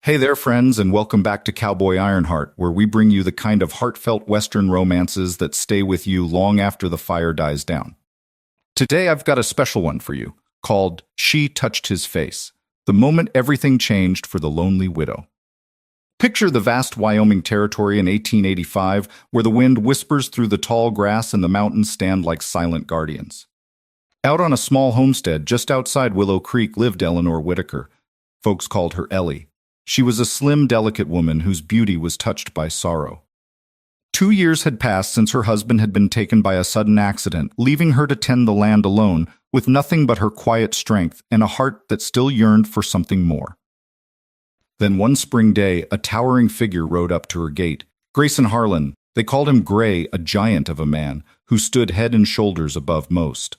Hey there, friends, and welcome back to Cowboy Ironheart, where we bring you the kind of heartfelt Western romances that stay with you long after the fire dies down. Today, I've got a special one for you, called She Touched His Face, the moment everything changed for the lonely widow. Picture the vast Wyoming territory in 1885, where the wind whispers through the tall grass and the mountains stand like silent guardians. Out on a small homestead just outside Willow Creek lived Eleanor Whitaker. Folks called her Ellie. She was a slim, delicate woman whose beauty was touched by sorrow. 2 years had passed since her husband had been taken by a sudden accident, leaving her to tend the land alone, with nothing but her quiet strength and a heart that still yearned for something more. Then one spring day, a towering figure rode up to her gate. Grayson Harlan, they called him Gray, a giant of a man, who stood head and shoulders above most.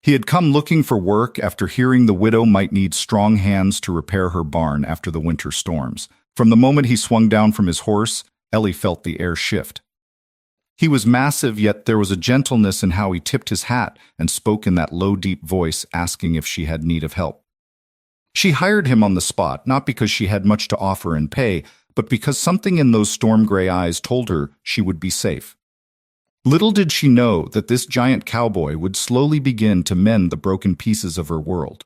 He had come looking for work after hearing the widow might need strong hands to repair her barn after the winter storms. From the moment he swung down from his horse, Ellie felt the air shift. He was massive, yet there was a gentleness in how he tipped his hat and spoke in that low, deep voice, asking if she had need of help. She hired him on the spot, not because she had much to offer in pay, but because something in those storm-gray eyes told her she would be safe. Little did she know that this giant cowboy would slowly begin to mend the broken pieces of her world.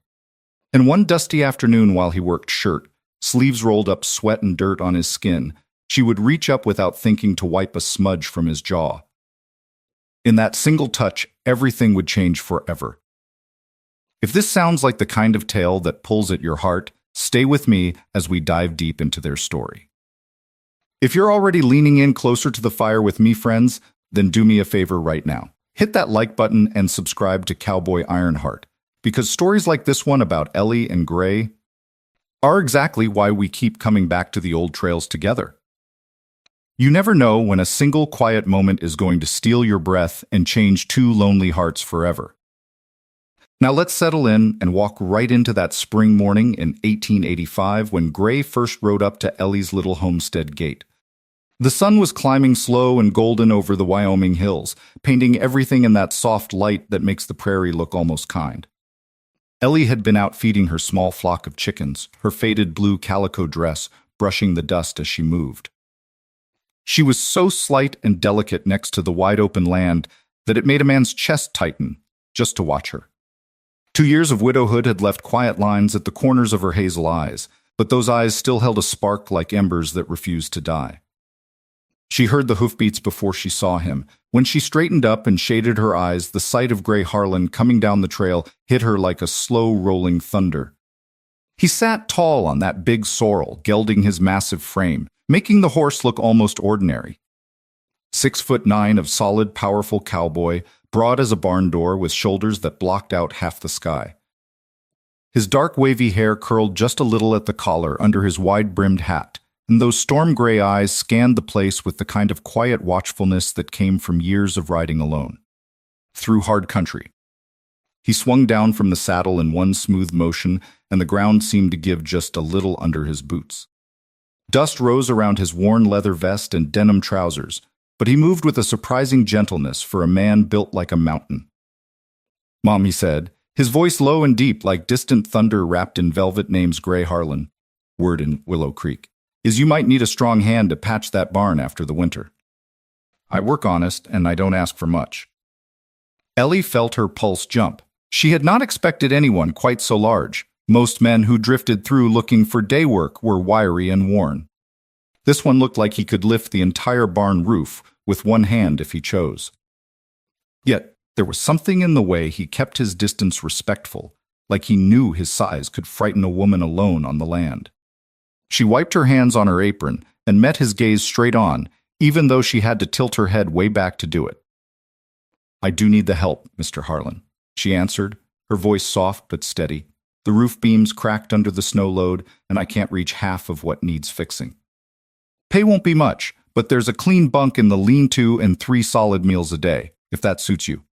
And one dusty afternoon while he worked shirt, sleeves rolled up, sweat and dirt on his skin, she would reach up without thinking to wipe a smudge from his jaw. In that single touch, everything would change forever. If this sounds like the kind of tale that pulls at your heart, stay with me as we dive deep into their story. If you're already leaning in closer to the fire with me, friends, then do me a favor right now. Hit that like button and subscribe to Cowboy Ironheart, because stories like this one about Ellie and Gray are exactly why we keep coming back to the old trails together. You never know when a single quiet moment is going to steal your breath and change two lonely hearts forever. Now let's settle in and walk right into that spring morning in 1885 when Gray first rode up to Ellie's little homestead gate. The sun was climbing slow and golden over the Wyoming hills, painting everything in that soft light that makes the prairie look almost kind. Ellie had been out feeding her small flock of chickens, her faded blue calico dress brushing the dust as she moved. She was so slight and delicate next to the wide-open land that it made a man's chest tighten just to watch her. 2 years of widowhood had left quiet lines at the corners of her hazel eyes, but those eyes still held a spark like embers that refused to die. She heard the hoofbeats before she saw him. When she straightened up and shaded her eyes, the sight of Gray Harlan coming down the trail hit her like a slow rolling thunder. He sat tall on that big sorrel, gelding his massive frame, making the horse look almost ordinary. 6'9" of solid, powerful cowboy, broad as a barn door with shoulders that blocked out half the sky. His dark wavy hair curled just a little at the collar under his wide-brimmed hat, and those storm-gray eyes scanned the place with the kind of quiet watchfulness that came from years of riding alone. Through hard country. He swung down from the saddle in one smooth motion, and the ground seemed to give just a little under his boots. Dust rose around his worn leather vest and denim trousers, but he moved with a surprising gentleness for a man built like a mountain. "Mom," he said, his voice low and deep like distant thunder wrapped in velvet. "Name's Gray Harlan, word in Willow Creek, is you might need a strong hand to patch that barn after the winter. I work honest, and I don't ask for much." Ellie felt her pulse jump. She had not expected anyone quite so large. Most men who drifted through looking for day work were wiry and worn. This one looked like he could lift the entire barn roof with one hand if he chose. Yet there was something in the way he kept his distance respectful, like he knew his size could frighten a woman alone on the land. She wiped her hands on her apron and met his gaze straight on, even though she had to tilt her head way back to do it. "I do need the help, Mr. Harlan," she answered, her voice soft but steady. "The roof beams cracked under the snow load, and I can't reach half of what needs fixing. Pay won't be much, but there's a clean bunk in the lean-to and 3 solid meals a day, if that suits you."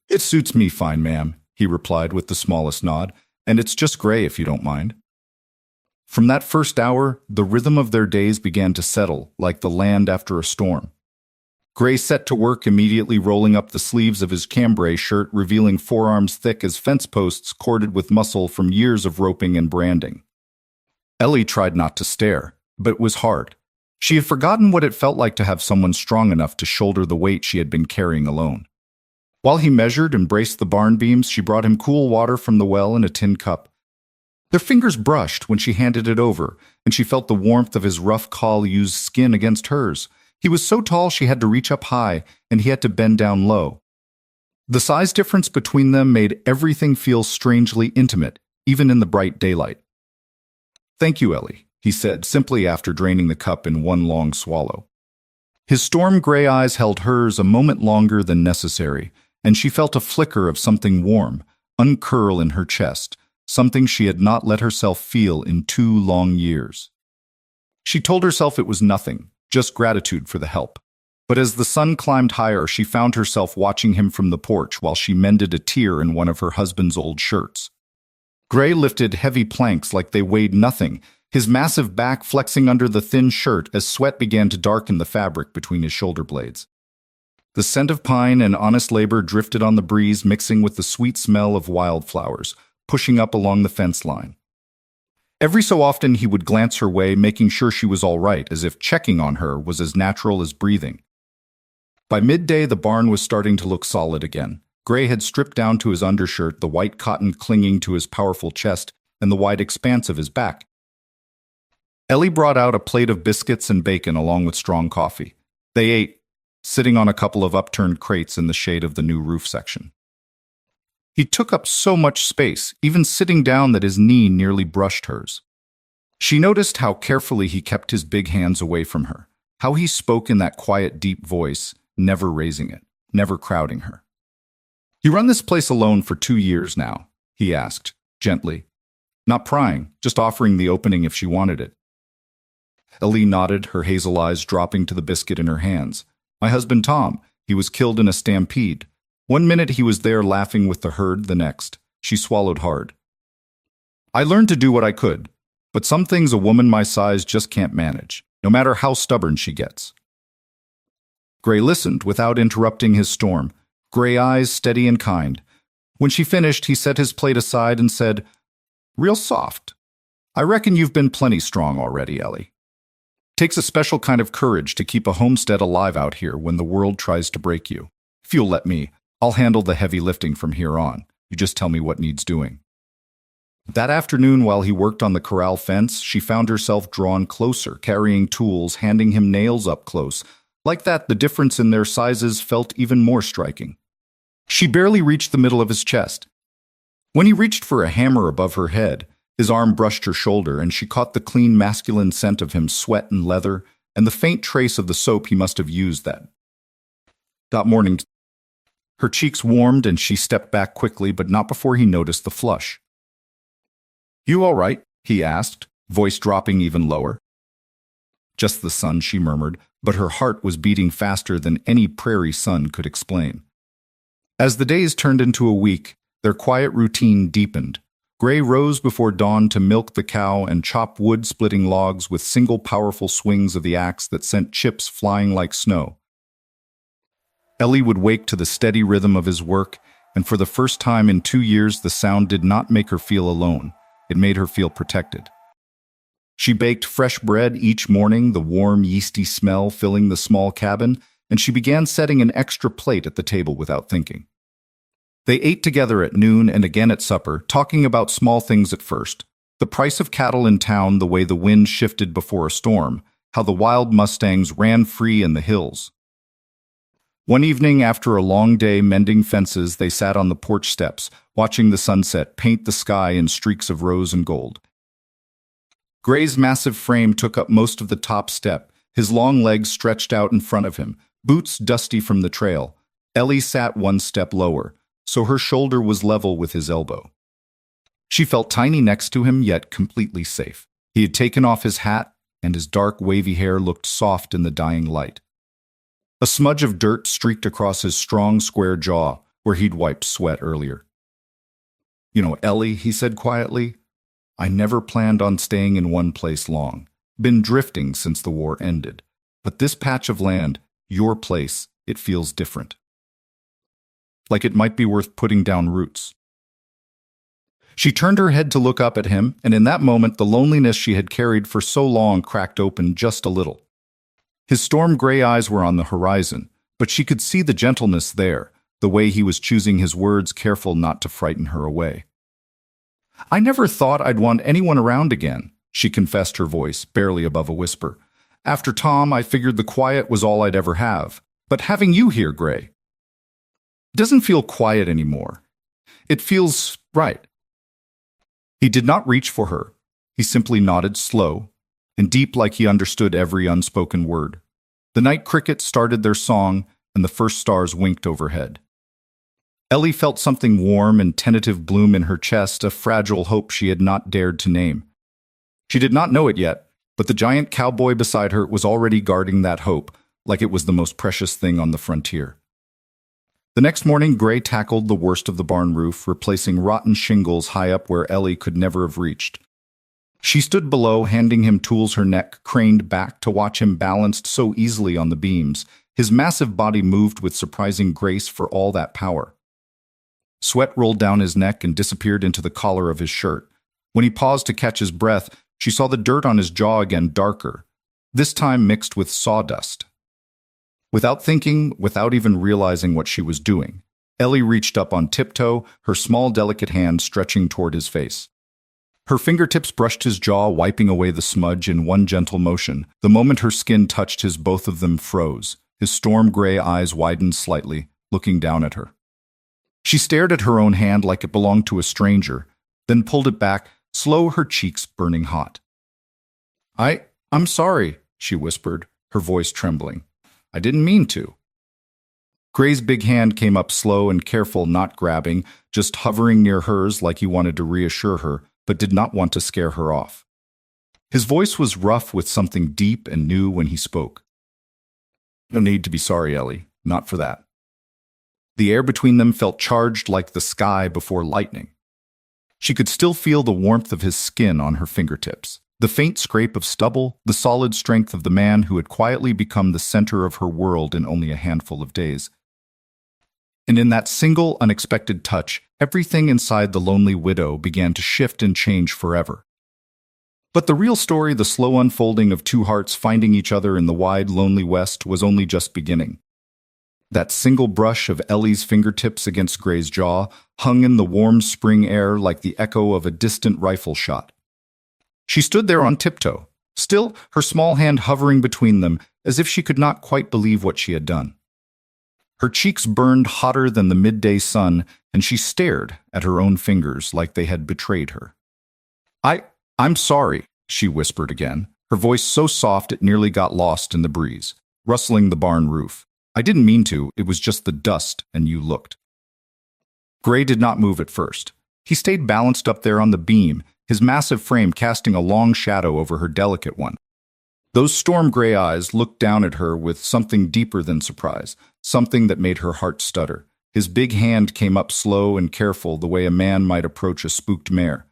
"It suits me fine, ma'am," he replied with the smallest nod, "and it's just Gray if you don't mind." From that first hour, the rhythm of their days began to settle, like the land after a storm. Gray set to work immediately, rolling up the sleeves of his cambray shirt, revealing forearms thick as fence posts corded with muscle from years of roping and branding. Ellie tried not to stare, but it was hard. She had forgotten what it felt like to have someone strong enough to shoulder the weight she had been carrying alone. While he measured and braced the barn beams, she brought him cool water from the well in a tin cup. Their fingers brushed when she handed it over, and she felt the warmth of his rough caul-used skin against hers. He was so tall she had to reach up high, and he had to bend down low. The size difference between them made everything feel strangely intimate, even in the bright daylight. "Thank you, Ellie," he said, simply after draining the cup in one long swallow. His storm-gray eyes held hers a moment longer than necessary, and she felt a flicker of something warm, uncurl in her chest, something she had not let herself feel in 2 long years. She told herself it was nothing, just gratitude for the help. But as the sun climbed higher, she found herself watching him from the porch while she mended a tear in one of her husband's old shirts. Gray lifted heavy planks like they weighed nothing, his massive back flexing under the thin shirt as sweat began to darken the fabric between his shoulder blades. The scent of pine and honest labor drifted on the breeze, mixing with the sweet smell of wildflowers, pushing up along the fence line. Every so often he would glance her way, making sure she was all right, as if checking on her was as natural as breathing. By midday, the barn was starting to look solid again. Gray had stripped down to his undershirt, the white cotton clinging to his powerful chest and the wide expanse of his back. Ellie brought out a plate of biscuits and bacon along with strong coffee. They ate, sitting on a couple of upturned crates in the shade of the new roof section. He took up so much space, even sitting down, that his knee nearly brushed hers. She noticed how carefully he kept his big hands away from her, how he spoke in that quiet, deep voice, never raising it, never crowding her. "You run this place alone for 2 years now?" he asked, gently. Not prying, just offering the opening if she wanted it. Ellie nodded, her hazel eyes dropping to the biscuit in her hands. "My husband Tom, he was killed in a stampede. One minute he was there laughing with the herd, the next." She swallowed hard. "I learned to do what I could, but some things a woman my size just can't manage, no matter how stubborn she gets." Gray listened without interrupting his storm, gray eyes steady and kind. When she finished, he set his plate aside and said, "Real soft. I reckon you've been plenty strong already, Ellie. Takes a special kind of courage to keep a homestead alive out here when the world tries to break you. If you'll let me, I'll handle the heavy lifting from here on. You just tell me what needs doing." That afternoon, while he worked on the corral fence, she found herself drawn closer, carrying tools, handing him nails up close. Like that, the difference in their sizes felt even more striking. She barely reached the middle of his chest. When he reached for a hammer above her head, his arm brushed her shoulder, and she caught the clean masculine scent of him, sweat and leather, and the faint trace of the soap he must have used that morning. Her cheeks warmed, and she stepped back quickly, but not before he noticed the flush. "You all right?" he asked, voice dropping even lower. "Just the sun," she murmured, but her heart was beating faster than any prairie sun could explain. As the days turned into a week, their quiet routine deepened. Gray rose before dawn to milk the cow and chop wood, splitting logs with single powerful swings of the axe that sent chips flying like snow. Ellie would wake to the steady rhythm of his work, and for the first time in 2 years, the sound did not make her feel alone. It made her feel protected. She baked fresh bread each morning, the warm, yeasty smell filling the small cabin, and she began setting an extra plate at the table without thinking. They ate together at noon and again at supper, talking about small things at first. The price of cattle in town, the way the wind shifted before a storm, how the wild mustangs ran free in the hills. One evening, after a long day mending fences, they sat on the porch steps, watching the sunset paint the sky in streaks of rose and gold. Gray's massive frame took up most of the top step, his long legs stretched out in front of him, boots dusty from the trail. Ellie sat one step lower, so her shoulder was level with his elbow. She felt tiny next to him, yet completely safe. He had taken off his hat, and his dark, wavy hair looked soft in the dying light. A smudge of dirt streaked across his strong, square jaw, where he'd wiped sweat earlier. "You know, Ellie," he said quietly, "I never planned on staying in one place long. Been drifting since the war ended. But this patch of land, your place, it feels different. Like it might be worth putting down roots." She turned her head to look up at him, and in that moment the loneliness she had carried for so long cracked open just a little. His storm gray eyes were on the horizon, but she could see the gentleness there, the way he was choosing his words, careful not to frighten her away. "I never thought I'd want anyone around again," she confessed, her voice barely above a whisper. "After Tom, I figured the quiet was all I'd ever have. But having you here, Gray, it doesn't feel quiet anymore. It feels right." He did not reach for her. He simply nodded, slow and deep, like he understood every unspoken word. The night crickets started their song, and the first stars winked overhead. Ellie felt something warm and tentative bloom in her chest, a fragile hope she had not dared to name. She did not know it yet, but the giant cowboy beside her was already guarding that hope, like it was the most precious thing on the frontier. The next morning, Gray tackled the worst of the barn roof, replacing rotten shingles high up where Ellie could never have reached. She stood below, handing him tools, her neck craned back to watch him balanced so easily on the beams. His massive body moved with surprising grace for all that power. Sweat rolled down his neck and disappeared into the collar of his shirt. When he paused to catch his breath, she saw the dirt on his jaw again, darker, this time mixed with sawdust. Without thinking, without even realizing what she was doing, Ellie reached up on tiptoe, her small, delicate hand stretching toward his face. Her fingertips brushed his jaw, wiping away the smudge in one gentle motion. The moment her skin touched his, both of them froze. His storm gray eyes widened slightly, looking down at her. She stared at her own hand like it belonged to a stranger, then pulled it back, slow, her cheeks burning hot. I'm sorry," she whispered, her voice trembling. "I didn't mean to." Gray's big hand came up slow and careful, not grabbing, just hovering near hers like he wanted to reassure her, but did not want to scare her off. His voice was rough with something deep and new when he spoke. "No need to be sorry, Ellie. Not for that." The air between them felt charged like the sky before lightning. She could still feel the warmth of his skin on her fingertips, the faint scrape of stubble, the solid strength of the man who had quietly become the center of her world in only a handful of days. And in that single, unexpected touch, everything inside the lonely widow began to shift and change forever. But the real story, the slow unfolding of two hearts finding each other in the wide, lonely West, was only just beginning. That single brush of Ellie's fingertips against Gray's jaw hung in the warm spring air like the echo of a distant rifle shot. She stood there on tiptoe, still, her small hand hovering between them, as if she could not quite believe what she had done. Her cheeks burned hotter than the midday sun, and she stared at her own fingers like they had betrayed her. I'm sorry," she whispered again, her voice so soft it nearly got lost in the breeze, rustling the barn roof. "I didn't mean to, it was just the dust, and you looked." Gray did not move at first. He stayed balanced up there on the beam, his massive frame casting a long shadow over her delicate one. Those storm gray eyes looked down at her with something deeper than surprise, something that made her heart stutter. His big hand came up slow and careful, the way a man might approach a spooked mare.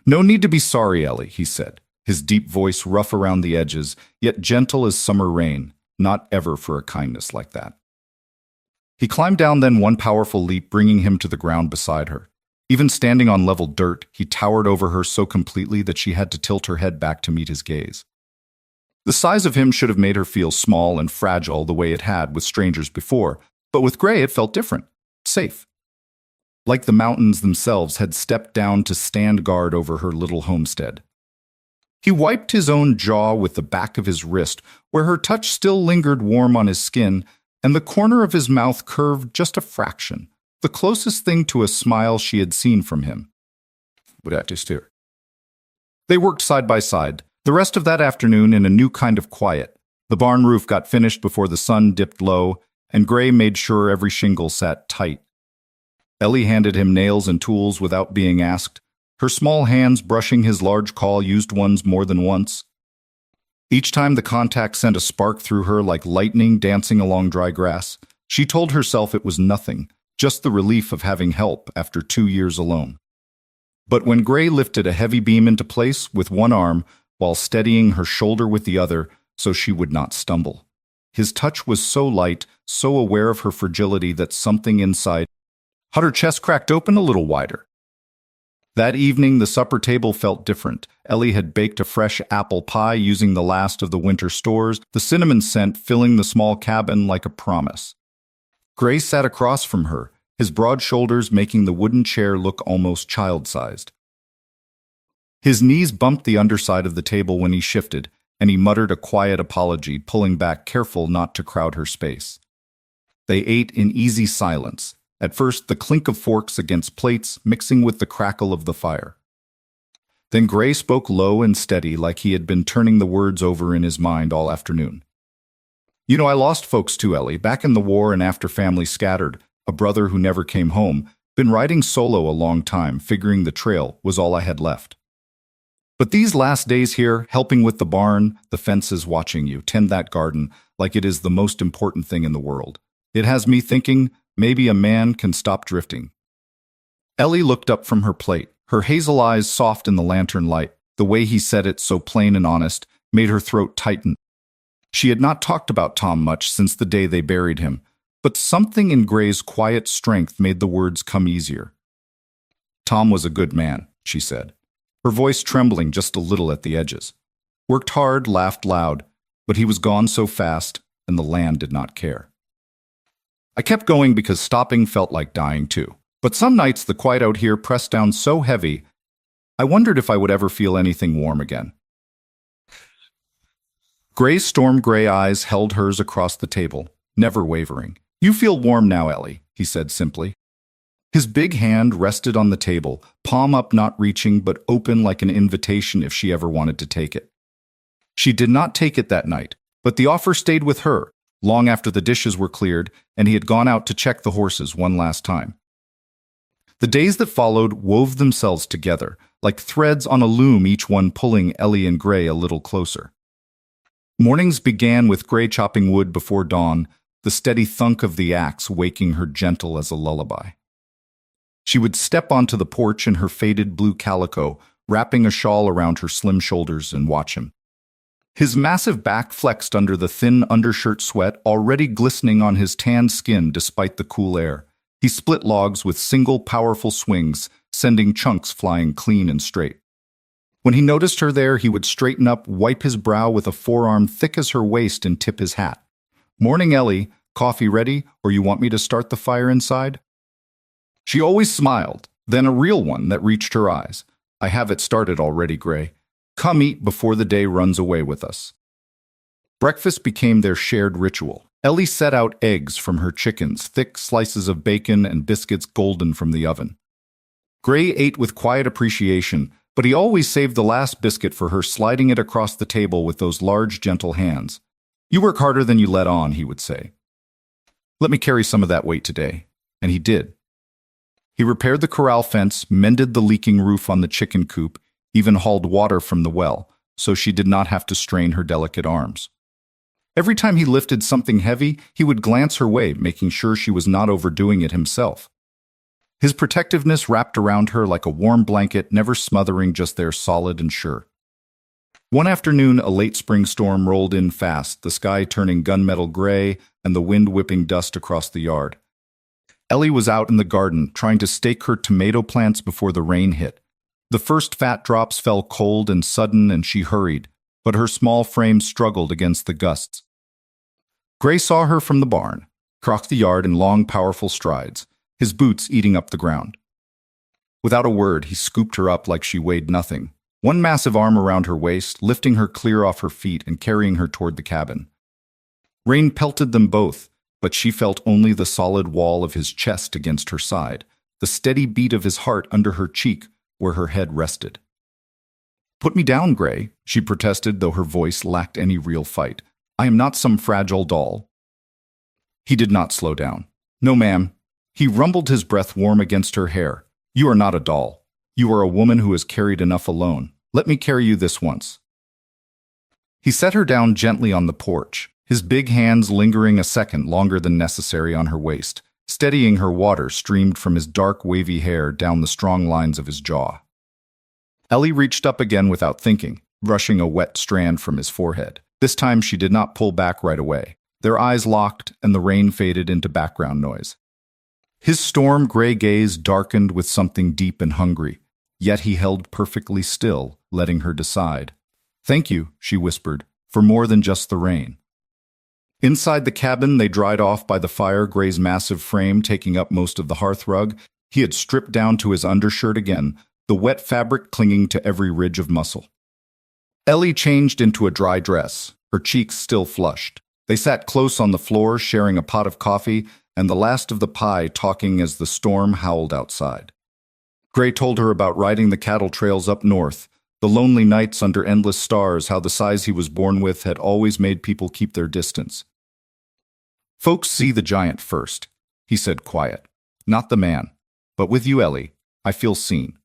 "No need to be sorry, Ellie," he said, his deep voice rough around the edges, yet gentle as summer rain. "Not ever for a kindness like that." He climbed down, then one powerful leap, bringing him to the ground beside her. Even standing on level dirt, he towered over her so completely that she had to tilt her head back to meet his gaze. The size of him should have made her feel small and fragile the way it had with strangers before, but with Gray it felt different, safe. Like the mountains themselves had stepped down to stand guard over her little homestead. He wiped his own jaw with the back of his wrist, where her touch still lingered warm on his skin, and the corner of his mouth curved just a fraction, the closest thing to a smile she had seen from him. They worked side by side, the rest of that afternoon in a new kind of quiet. The barn roof got finished before the sun dipped low, and Gray made sure every shingle sat tight. Ellie handed him nails and tools without being asked, her small hands brushing his large used ones more than once. Each time the contact sent a spark through her like lightning dancing along dry grass. She told herself it was nothing, just the relief of having help after 2 years alone. But when Gray lifted a heavy beam into place with one arm while steadying her shoulder with the other so she would not stumble, his touch was so light, so aware of her fragility that something inside her chest cracked open a little wider. That evening, the supper table felt different. Ellie had baked a fresh apple pie using the last of the winter stores, the cinnamon scent filling the small cabin like a promise. Gray sat across from her, his broad shoulders making the wooden chair look almost child-sized. His knees bumped the underside of the table when he shifted, and he muttered a quiet apology, pulling back, careful not to crowd her space. They ate in easy silence, at first the clink of forks against plates mixing with the crackle of the fire. Then Gray spoke low and steady, like he had been turning the words over in his mind all afternoon. "You know, I lost folks too, Ellie, back in the war and after family scattered, a brother who never came home, been riding solo a long time, figuring the trail was all I had left. But these last days here, helping with the barn, the fences, watching you tend that garden like it is the most important thing in the world. It has me thinking maybe a man can stop drifting." Ellie looked up from her plate, her hazel eyes soft in the lantern light. The way he said it, so plain and honest, made her throat tighten. She had not talked about Tom much since the day they buried him, but something in Gray's quiet strength made the words come easier. "Tom was a good man," she said, her voice trembling just a little at the edges. "Worked hard, laughed loud, but he was gone so fast, and the land did not care. I kept going because stopping felt like dying too. But some nights the quiet out here pressed down so heavy, I wondered if I would ever feel anything warm again." Gray's storm gray eyes held hers across the table, never wavering. "You feel warm now, Ellie," he said simply. His big hand rested on the table, palm up, not reaching but open like an invitation if she ever wanted to take it. She did not take it that night, but the offer stayed with her, long after the dishes were cleared and he had gone out to check the horses one last time. The days that followed wove themselves together, like threads on a loom, each one pulling Ellie and Gray a little closer. Mornings began with Gray chopping wood before dawn, the steady thunk of the axe waking her gentle as a lullaby. She would step onto the porch in her faded blue calico, wrapping a shawl around her slim shoulders, and watch him. His massive back flexed under the thin undershirt, sweat already glistening on his tanned skin despite the cool air. He split logs with single powerful swings, sending chunks flying clean and straight. When he noticed her there, he would straighten up, wipe his brow with a forearm thick as her waist, and tip his hat. "Morning, Ellie. Coffee ready, or you want me to start the fire inside?" She always smiled, then a real one that reached her eyes. "I have it started already, Gray. Come eat before the day runs away with us." Breakfast became their shared ritual. Ellie set out eggs from her chickens, thick slices of bacon and biscuits golden from the oven. Gray ate with quiet appreciation, but he always saved the last biscuit for her, sliding it across the table with those large, gentle hands. "You work harder than you let on," he would say. "Let me carry some of that weight today." And he did. He repaired the corral fence, mended the leaking roof on the chicken coop, even hauled water from the well, so she did not have to strain her delicate arms. Every time he lifted something heavy, he would glance her way, making sure she was not overdoing it himself. His protectiveness wrapped around her like a warm blanket, never smothering, just there, solid and sure. One afternoon, a late spring storm rolled in fast, the sky turning gunmetal gray and the wind whipping dust across the yard. Ellie was out in the garden, trying to stake her tomato plants before the rain hit. The first fat drops fell cold and sudden, and she hurried, but her small frame struggled against the gusts. Gray saw her from the barn, crossed the yard in long, powerful strides, his boots eating up the ground. Without a word, he scooped her up like she weighed nothing, one massive arm around her waist, lifting her clear off her feet and carrying her toward the cabin. Rain pelted them both, but she felt only the solid wall of his chest against her side, the steady beat of his heart under her cheek where her head rested. "Put me down, Gray," she protested, though her voice lacked any real fight. "I am not some fragile doll." He did not slow down. "No, ma'am." He rumbled, his breath warm against her hair. "You are not a doll. You are a woman who has carried enough alone. Let me carry you this once." He set her down gently on the porch, his big hands lingering a second longer than necessary on her waist, steadying her. Water streamed from his dark, wavy hair down the strong lines of his jaw. Ellie reached up again without thinking, brushing a wet strand from his forehead. This time she did not pull back right away. Their eyes locked, and the rain faded into background noise. His storm gray gaze darkened with something deep and hungry. yet he held perfectly still, letting her decide. "Thank you," she whispered, "for more than just the rain." Inside the cabin, they dried off by the fire, Gray's massive frame taking up most of the hearthrug. He had stripped down to his undershirt again, the wet fabric clinging to every ridge of muscle. Ellie changed into a dry dress, her cheeks still flushed. They sat close on the floor, sharing a pot of coffee and the last of the pie, talking as the storm howled outside. Gray told her about riding the cattle trails up north, the lonely nights under endless stars, how the size he was born with had always made people keep their distance. "Folks see the giant first," he said quiet. "Not the man. But with you, Ellie, I feel seen."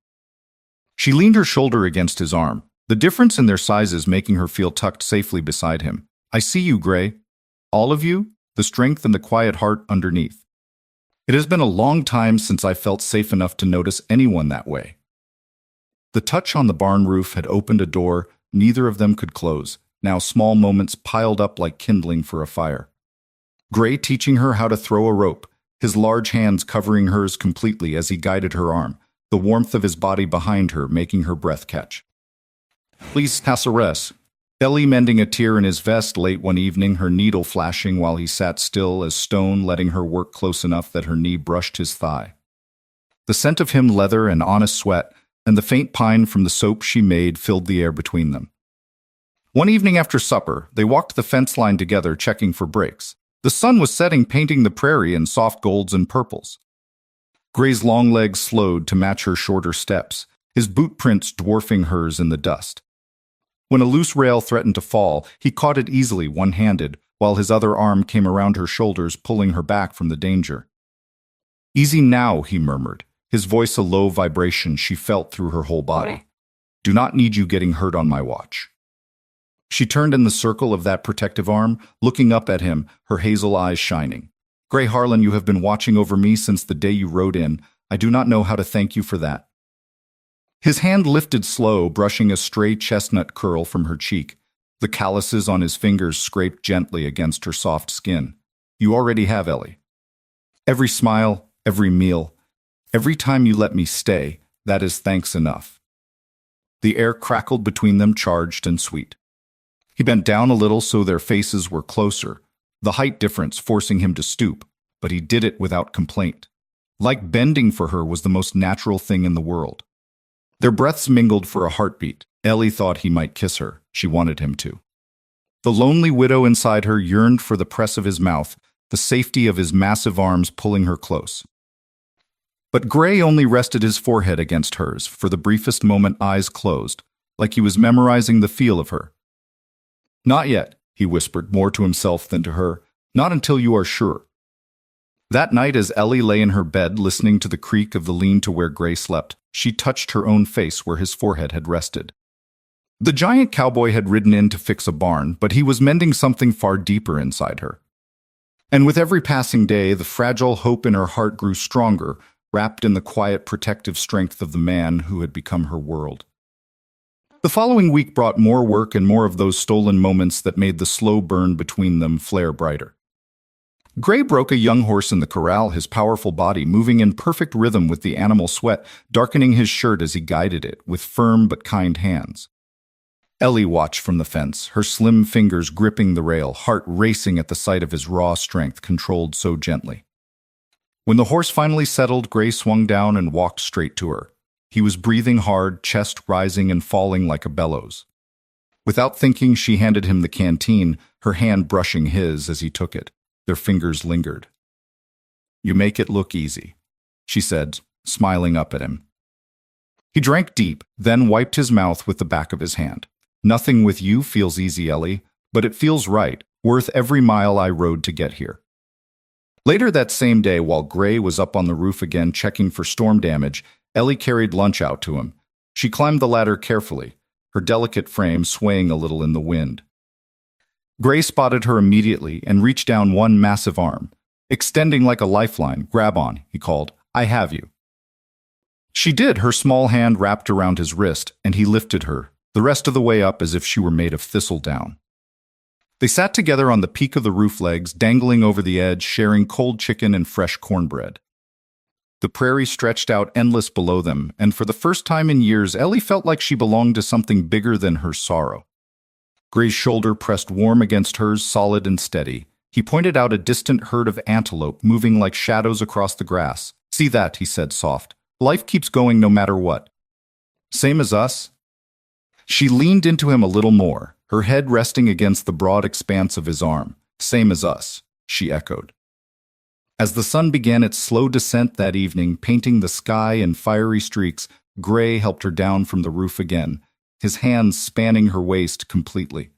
She leaned her shoulder against his arm, the difference in their sizes making her feel tucked safely beside him. "I see you, Gray. All of you, the strength and the quiet heart underneath. It has been a long time since I felt safe enough to notice anyone that way." The touch on the barn roof had opened a door neither of them could close, now small moments piled up like kindling for a fire. Gray teaching her how to throw a rope, his large hands covering hers completely as he guided her arm, the warmth of his body behind her making her breath catch. "Please, Tassares." Ellie mending a tear in his vest late one evening, her needle flashing while he sat still as stone, letting her work close enough that her knee brushed his thigh. The scent of him leather and honest sweat, and the faint pine from the soap she made filled the air between them. One evening after supper, they walked the fence line together, checking for breaks. The sun was setting, painting the prairie in soft golds and purples. Gray's long legs slowed to match her shorter steps, his boot prints dwarfing hers in the dust. When a loose rail threatened to fall, he caught it easily one-handed, while his other arm came around her shoulders, pulling her back from the danger. "Easy now," he murmured, his voice a low vibration she felt through her whole body. "Do not need you getting hurt on my watch." She turned in the circle of that protective arm, looking up at him, her hazel eyes shining. "Gray Harlan, you have been watching over me since the day you rode in. I do not know how to thank you for that." His hand lifted slow, brushing a stray chestnut curl from her cheek. The calluses on his fingers scraped gently against her soft skin. "You already have, Ellie. Every smile, every meal, every time you let me stay, that is thanks enough." The air crackled between them, charged and sweet. He bent down a little so their faces were closer, the height difference forcing him to stoop, but he did it without complaint. Like bending for her was the most natural thing in the world. Their breaths mingled for a heartbeat. Ellie thought he might kiss her. She wanted him to. The lonely widow inside her yearned for the press of his mouth, the safety of his massive arms pulling her close. But Gray only rested his forehead against hers, for the briefest moment, eyes closed, like he was memorizing the feel of her. "Not yet," he whispered, more to himself than to her. "Not until you are sure." That night, as Ellie lay in her bed listening to the creak of the lean-to where Gray slept, she touched her own face where his forehead had rested. The giant cowboy had ridden in to fix a barn, but he was mending something far deeper inside her. And with every passing day, the fragile hope in her heart grew stronger, wrapped in the quiet protective strength of the man who had become her world. The following week brought more work and more of those stolen moments that made the slow burn between them flare brighter. Gray broke a young horse in the corral, his powerful body moving in perfect rhythm with the animal sweat, darkening his shirt as he guided it with firm but kind hands. Ellie watched from the fence, her slim fingers gripping the rail, heart racing at the sight of his raw strength controlled so gently. When the horse finally settled, Gray swung down and walked straight to her. He was breathing hard, chest rising and falling like a bellows. Without thinking, she handed him the canteen, her hand brushing his as he took it. Their fingers lingered. "You make it look easy," she said, smiling up at him. He drank deep, then wiped his mouth with the back of his hand. "Nothing with you feels easy, Ellie, but it feels right, worth every mile I rode to get here." Later that same day, while Gray was up on the roof again checking for storm damage, Ellie carried lunch out to him. She climbed the ladder carefully, her delicate frame swaying a little in the wind. Gray spotted her immediately and reached down one massive arm. Extending like a lifeline, "Grab on," he called. "I have you." She did, her small hand wrapped around his wrist, and he lifted her, the rest of the way up as if she were made of thistledown. They sat together on the peak of the roof legs, dangling over the edge, sharing cold chicken and fresh cornbread. The prairie stretched out endless below them, and for the first time in years, Ellie felt like she belonged to something bigger than her sorrow. Gray's shoulder pressed warm against hers, solid and steady. He pointed out a distant herd of antelope moving like shadows across the grass. "See that," he said, soft. "Life keeps going no matter what." "Same as us?" She leaned into him a little more, her head resting against the broad expanse of his arm. "Same as us," she echoed. As the sun began its slow descent that evening, painting the sky in fiery streaks, Gray helped her down from the roof again, his hands spanning her waist completely.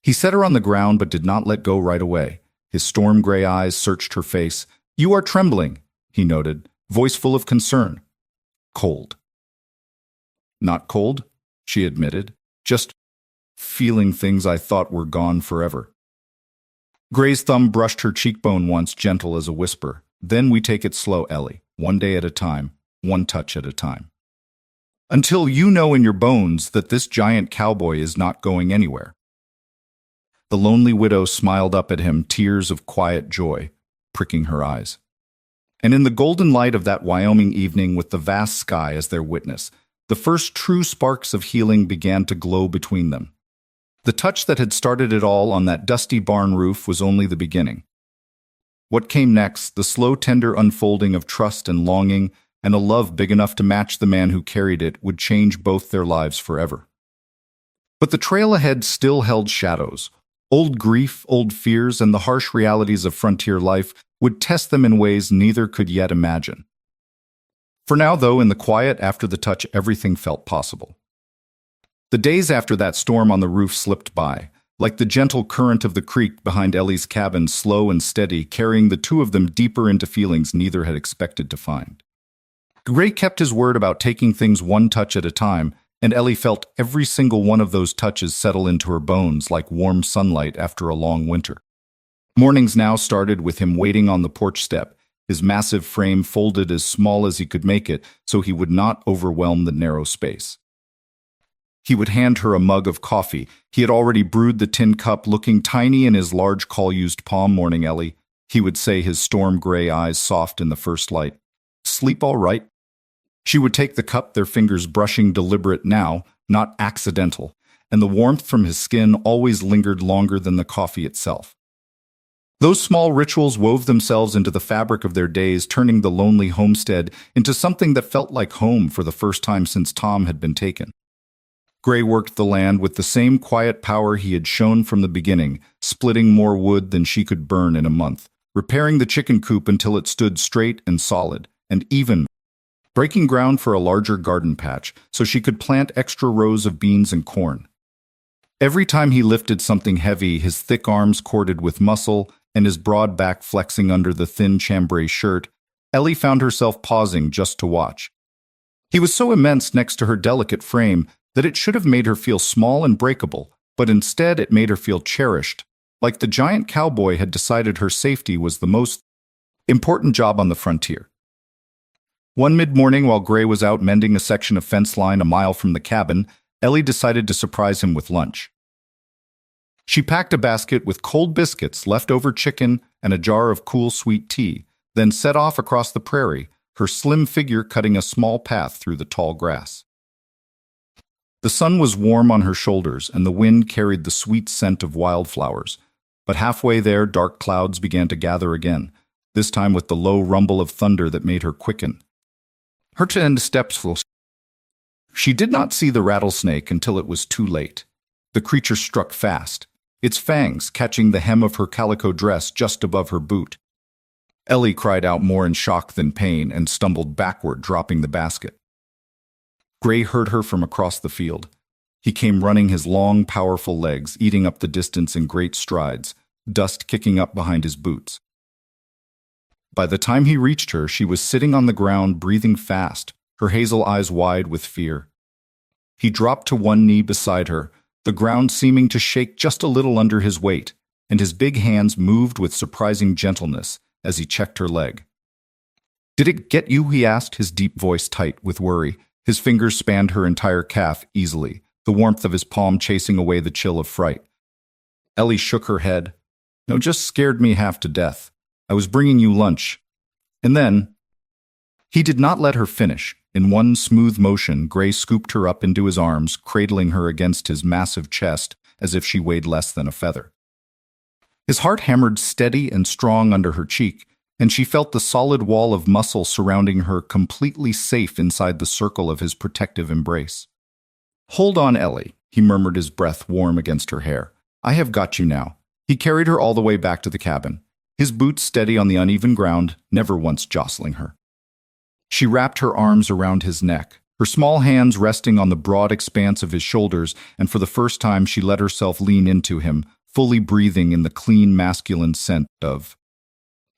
He set her on the ground but did not let go right away. His storm-gray eyes searched her face. "You are trembling," he noted, voice full of concern. "Cold." "Not cold," she admitted, "just feeling things I thought were gone forever." Gray's thumb brushed her cheekbone once, gentle as a whisper. "Then we take it slow, Ellie, one day at a time, one touch at a time. Until you know in your bones that this giant cowboy is not going anywhere." The lonely widow smiled up at him, tears of quiet joy pricking her eyes. And in the golden light of that Wyoming evening, with the vast sky as their witness, the first true sparks of healing began to glow between them. The touch that had started it all on that dusty barn roof was only the beginning. What came next, the slow, tender unfolding of trust and longing, and a love big enough to match the man who carried it, would change both their lives forever. But the trail ahead still held shadows. Old grief, old fears, and the harsh realities of frontier life would test them in ways neither could yet imagine. For now, though, in the quiet after the touch, everything felt possible. The days after that storm on the roof slipped by, like the gentle current of the creek behind Ellie's cabin, slow and steady, carrying the two of them deeper into feelings neither had expected to find. Gray kept his word about taking things one touch at a time, and Ellie felt every single one of those touches settle into her bones like warm sunlight after a long winter. Mornings now started with him waiting on the porch step, his massive frame folded as small as he could make it so he would not overwhelm the narrow space. He would hand her a mug of coffee. He had already brewed the tin cup, looking tiny in his large call-used palm. "Morning, Ellie," he would say, his storm-gray eyes soft in the first light. "Sleep all right?" She would take the cup, their fingers brushing, deliberate now, not accidental, and the warmth from his skin always lingered longer than the coffee itself. Those small rituals wove themselves into the fabric of their days, turning the lonely homestead into something that felt like home for the first time since Tom had been taken. Gray worked the land with the same quiet power he had shown from the beginning, splitting more wood than she could burn in a month, repairing the chicken coop until it stood straight and solid, and even breaking ground for a larger garden patch so she could plant extra rows of beans and corn. Every time he lifted something heavy, his thick arms corded with muscle and his broad back flexing under the thin chambray shirt, Ellie found herself pausing just to watch. He was so immense next to her delicate frame that it should have made her feel small and breakable, but instead it made her feel cherished, like the giant cowboy had decided her safety was the most important job on the frontier. One mid-morning, while Gray was out mending a section of fence line a mile from the cabin, Ellie decided to surprise him with lunch. She packed a basket with cold biscuits, leftover chicken, and a jar of cool sweet tea, then set off across the prairie, her slim figure cutting a small path through the tall grass. The sun was warm on her shoulders, and the wind carried the sweet scent of wildflowers. But halfway there, dark clouds began to gather again, this time with the low rumble of thunder that made her quicken. Her to-end steps slow. She did not see the rattlesnake until it was too late. The creature struck fast, its fangs catching the hem of her calico dress just above her boot. Ellie cried out more in shock than pain and stumbled backward, dropping the basket. Gray heard her from across the field. He came running, his long, powerful legs eating up the distance in great strides, dust kicking up behind his boots. By the time he reached her, she was sitting on the ground, breathing fast, her hazel eyes wide with fear. He dropped to one knee beside her, the ground seeming to shake just a little under his weight, and his big hands moved with surprising gentleness as he checked her leg. "Did it get you?" he asked, his deep voice tight with worry. His fingers spanned her entire calf easily, the warmth of his palm chasing away the chill of fright. Ellie shook her head. "No, just scared me half to death. I was bringing you lunch. And then..." He did not let her finish. In one smooth motion, Gray scooped her up into his arms, cradling her against his massive chest as if she weighed less than a feather. His heart hammered steady and strong under her cheek, and she felt the solid wall of muscle surrounding her, completely safe inside the circle of his protective embrace. "Hold on, Ellie," he murmured, his breath warm against her hair. "I have got you now." He carried her all the way back to the cabin, his boots steady on the uneven ground, never once jostling her. She wrapped her arms around his neck, her small hands resting on the broad expanse of his shoulders, and for the first time she let herself lean into him, fully breathing in the clean masculine scent of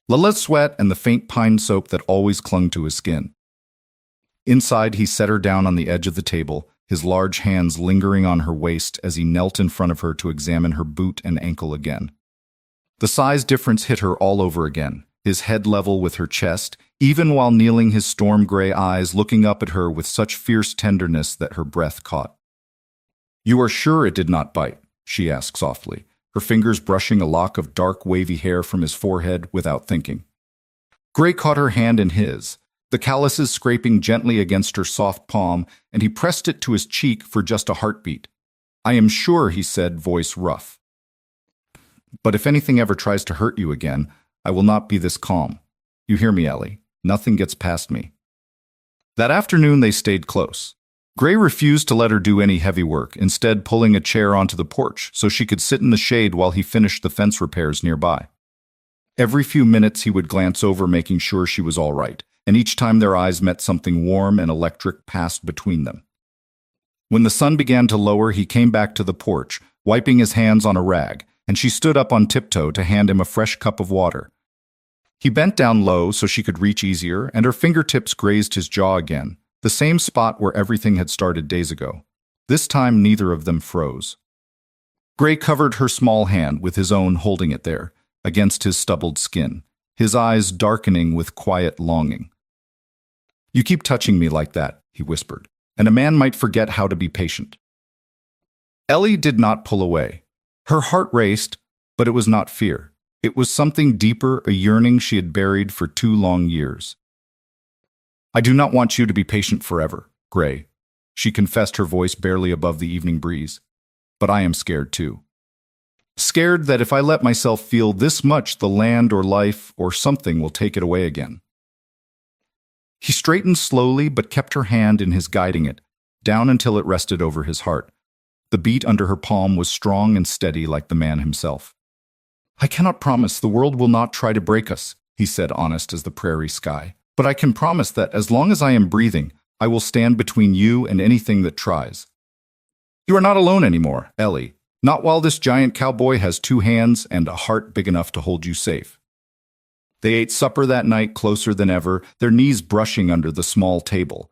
Lala's sweat and the faint pine soap that always clung to his skin. Inside, he set her down on the edge of the table, his large hands lingering on her waist as he knelt in front of her to examine her boot and ankle again. The size difference hit her all over again, his head level with her chest, even while kneeling, his storm-gray eyes looking up at her with such fierce tenderness that her breath caught. "You are sure it did not bite?" she asked softly, her fingers brushing a lock of dark, wavy hair from his forehead without thinking. Gray caught her hand in his, the calluses scraping gently against her soft palm, and he pressed it to his cheek for just a heartbeat. "I am sure," he said, voice rough. "But if anything ever tries to hurt you again, I will not be this calm. You hear me, Ellie? Nothing gets past me." That afternoon they stayed close. Gray refused to let her do any heavy work, instead pulling a chair onto the porch so she could sit in the shade while he finished the fence repairs nearby. Every few minutes he would glance over, making sure she was all right, and each time their eyes met, something warm and electric passed between them. When the sun began to lower, he came back to the porch, wiping his hands on a rag, and she stood up on tiptoe to hand him a fresh cup of water. He bent down low so she could reach easier, and her fingertips grazed his jaw again, the same spot where everything had started days ago. This time neither of them froze. Gray covered her small hand with his own, holding it there, against his stubbled skin, his eyes darkening with quiet longing. "You keep touching me like that," he whispered, "and a man might forget how to be patient." Ellie did not pull away. Her heart raced, but it was not fear. It was something deeper, a yearning she had buried for 2 long years. "I do not want you to be patient forever, Gray," she confessed, her voice barely above the evening breeze. "But I am scared too. Scared that if I let myself feel this much, the land or life or something will take it away again." He straightened slowly but kept her hand in his, guiding it, down until it rested over his heart. The beat under her palm was strong and steady like the man himself. "I cannot promise the world will not try to break us," he said, honest as the prairie sky. "But I can promise that as long as I am breathing, I will stand between you and anything that tries. You are not alone anymore, Ellie. Not while this giant cowboy has 2 hands and a heart big enough to hold you safe." They ate supper that night closer than ever, their knees brushing under the small table.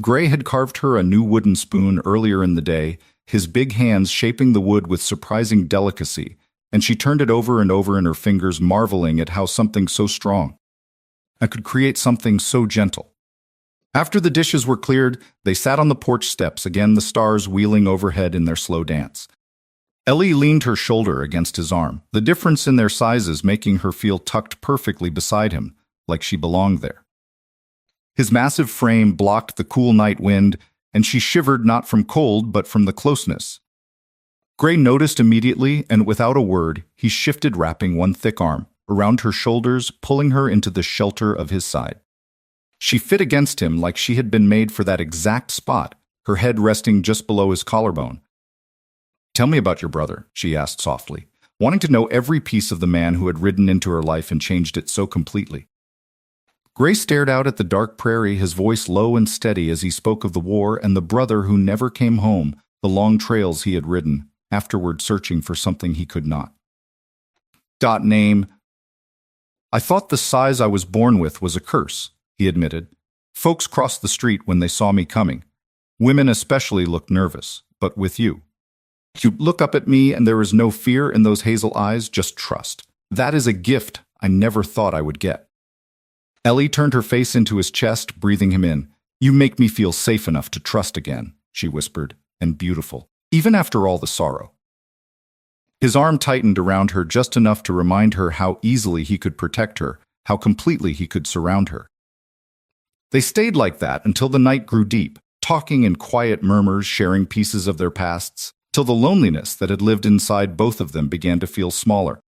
Gray had carved her a new wooden spoon earlier in the day, his big hands shaping the wood with surprising delicacy, and she turned it over and over in her fingers, marveling at how something so strong I could create something so gentle. After the dishes were cleared, they sat on the porch steps, again the stars wheeling overhead in their slow dance. Ellie leaned her shoulder against his arm, the difference in their sizes making her feel tucked perfectly beside him, like she belonged there. His massive frame blocked the cool night wind, and she shivered not from cold but from the closeness. Gray noticed immediately, and without a word, he shifted, wrapping one thick arm around her shoulders, pulling her into the shelter of his side. She fit against him like she had been made for that exact spot, her head resting just below his collarbone. "Tell me about your brother," she asked softly, wanting to know every piece of the man who had ridden into her life and changed it so completely. Gray stared out at the dark prairie, his voice low and steady as he spoke of the war and the brother who never came home, the long trails he had ridden, afterward searching for something he could not. Name. "I thought the size I was born with was a curse," he admitted. "Folks crossed the street when they saw me coming. Women especially looked nervous, but with you. You look up at me and there is no fear in those hazel eyes, just trust. That is a gift I never thought I would get." Ellie turned her face into his chest, breathing him in. "You make me feel safe enough to trust again," she whispered, "and beautiful, even after all the sorrow." His arm tightened around her just enough to remind her how easily he could protect her, how completely he could surround her. They stayed like that until the night grew deep, talking in quiet murmurs, sharing pieces of their pasts, till the loneliness that had lived inside both of them began to feel smaller.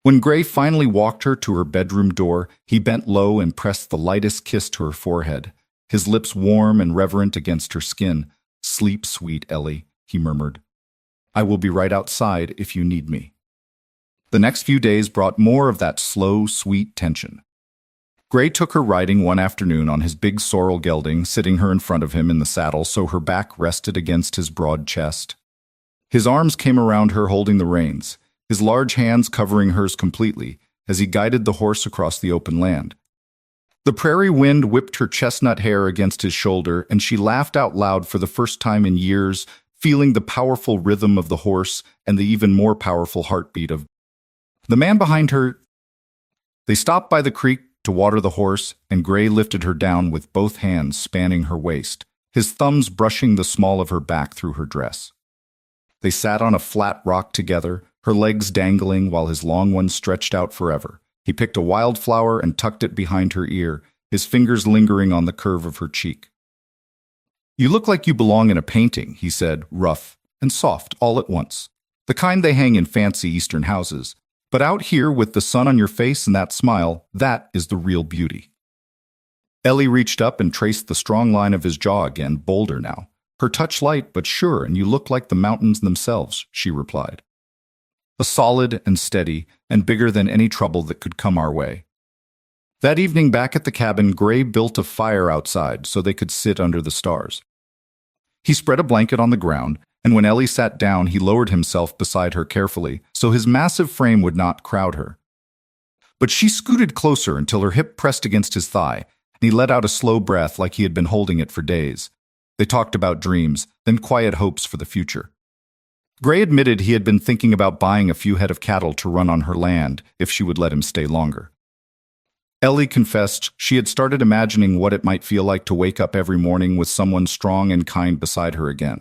When Gray finally walked her to her bedroom door, he bent low and pressed the lightest kiss to her forehead, his lips warm and reverent against her skin. "Sleep, sweet Ellie," he murmured. "I will be right outside if you need me." The next few days brought more of that slow, sweet tension. Gray took her riding one afternoon on his big sorrel gelding, sitting her in front of him in the saddle so her back rested against his broad chest. His arms came around her holding the reins, his large hands covering hers completely, as he guided the horse across the open land. The prairie wind whipped her chestnut hair against his shoulder, and she laughed out loud for the first time in years, feeling the powerful rhythm of the horse and the even more powerful heartbeat of the man behind her. They stopped by the creek to water the horse, and Gray lifted her down with both hands spanning her waist, his thumbs brushing the small of her back through her dress. They sat on a flat rock together, her legs dangling while his long ones stretched out forever. He picked a wildflower and tucked it behind her ear, his fingers lingering on the curve of her cheek. "You look like you belong in a painting," he said, rough and soft all at once. "The kind they hang in fancy Eastern houses. But out here with the sun on your face and that smile, that is the real beauty." Ellie reached up and traced the strong line of his jaw again, bolder now. Her touch light but sure, and you look like the mountains themselves, she replied. A solid and steady, and bigger than any trouble that could come our way. That evening back at the cabin, Gray built a fire outside so they could sit under the stars. He spread a blanket on the ground, and when Ellie sat down, he lowered himself beside her carefully so his massive frame would not crowd her. But she scooted closer until her hip pressed against his thigh, and he let out a slow breath like he had been holding it for days. They talked about dreams, then quiet hopes for the future. Gray admitted he had been thinking about buying a few head of cattle to run on her land if she would let him stay longer. Ellie confessed she had started imagining what it might feel like to wake up every morning with someone strong and kind beside her again.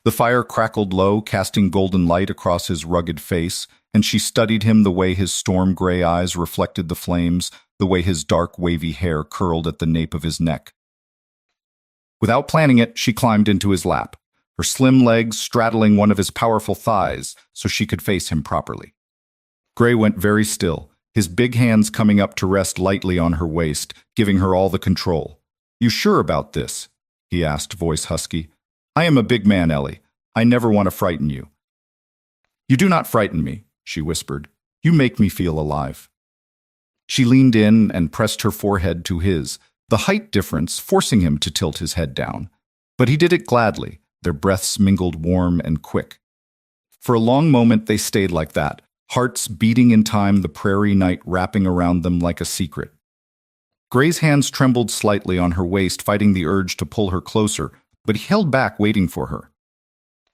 The fire crackled low, casting golden light across his rugged face, and she studied him the way his storm-gray eyes reflected the flames, the way his dark, wavy hair curled at the nape of his neck. Without planning it, she climbed into his lap, her slim legs straddling one of his powerful thighs so she could face him properly. Gray went very still, his big hands coming up to rest lightly on her waist, giving her all the control. "You sure about this?" he asked, voice husky. "I am a big man, Ellie. I never want to frighten you." "You do not frighten me," she whispered. "You make me feel alive." She leaned in and pressed her forehead to his, the height difference forcing him to tilt his head down. But he did it gladly, their breaths mingled warm and quick. For a long moment they stayed like that, hearts beating in time, the prairie night wrapping around them like a secret. Gray's hands trembled slightly on her waist, fighting the urge to pull her closer, but he held back, waiting for her.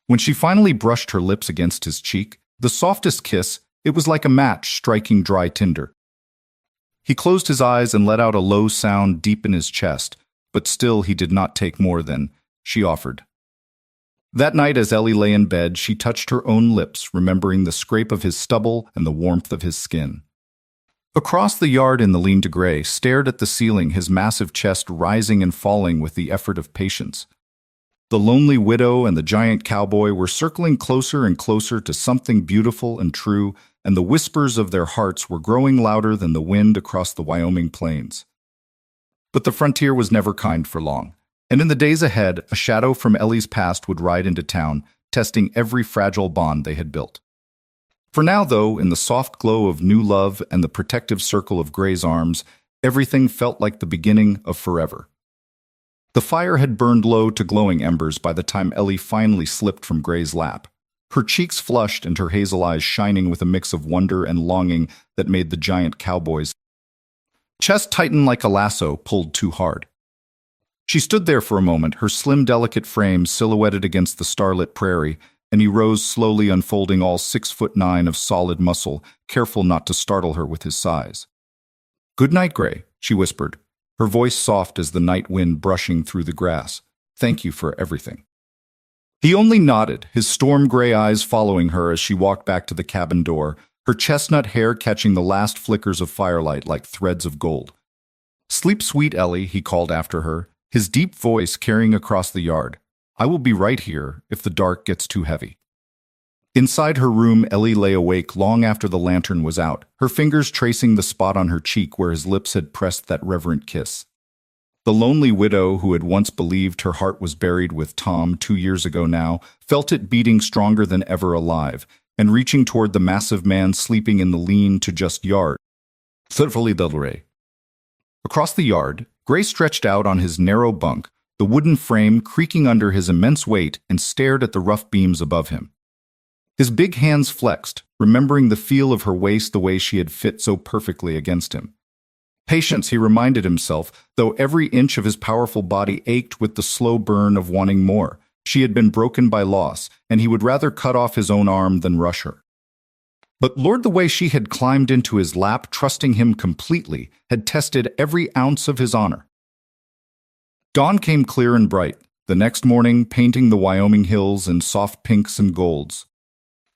When she finally brushed her lips against his cheek, the softest kiss, it was like a match striking dry tinder. He closed his eyes and let out a low sound deep in his chest, but still he did not take more than she offered. That night, as Ellie lay in bed, she touched her own lips, remembering the scrape of his stubble and the warmth of his skin. Across the yard in the lean-to Gray stared at the ceiling, his massive chest rising and falling with the effort of patience. The lonely widow and the giant cowboy were circling closer and closer to something beautiful and true, and the whispers of their hearts were growing louder than the wind across the Wyoming plains. But the frontier was never kind for long, and in the days ahead, a shadow from Ellie's past would ride into town, testing every fragile bond they had built. For now, though, in the soft glow of new love and the protective circle of Gray's arms, everything felt like the beginning of forever. The fire had burned low to glowing embers by the time Ellie finally slipped from Gray's lap, her cheeks flushed and her hazel eyes shining with a mix of wonder and longing that made the giant cowboy's chest tighten like a lasso pulled too hard. She stood there for a moment, her slim, delicate frame silhouetted against the starlit prairie, and he rose slowly, unfolding all 6'9" of solid muscle, careful not to startle her with his size. "Good night, Gray," she whispered, her voice soft as the night wind brushing through the grass. "Thank you for everything." He only nodded, his storm-gray eyes following her as she walked back to the cabin door, her chestnut hair catching the last flickers of firelight like threads of gold. "Sleep sweet, Ellie," he called after her, his deep voice carrying across the yard. "I will be right here if the dark gets too heavy." Inside her room, Ellie lay awake long after the lantern was out, her fingers tracing the spot on her cheek where his lips had pressed that reverent kiss. The lonely widow who had once believed her heart was buried with Tom 2 years ago now felt it beating stronger than ever alive, and reaching toward the massive man sleeping in the lean-to-just yard. Thoughtfully Delray. Across the yard, Gray stretched out on his narrow bunk, the wooden frame creaking under his immense weight, and stared at the rough beams above him. His big hands flexed, remembering the feel of her waist the way she had fit so perfectly against him. Patience, he reminded himself, though every inch of his powerful body ached with the slow burn of wanting more. She had been broken by loss, and he would rather cut off his own arm than rush her. But Lord, the way she had climbed into his lap, trusting him completely, had tested every ounce of his honor. Dawn came clear and bright, the next morning painting the Wyoming hills in soft pinks and golds.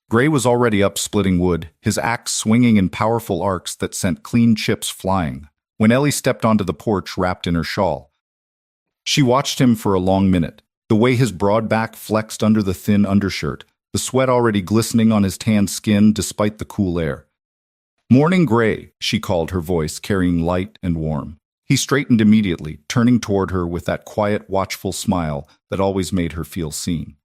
Gray was already up splitting wood, his axe swinging in powerful arcs that sent clean chips flying, when Ellie stepped onto the porch wrapped in her shawl. She watched him for a long minute, the way his broad back flexed under the thin undershirt, the sweat already glistening on his tanned skin despite the cool air. "Morning, Gray," she called, her voice carrying light and warm. He straightened immediately, turning toward her with that quiet, watchful smile that always made her feel seen.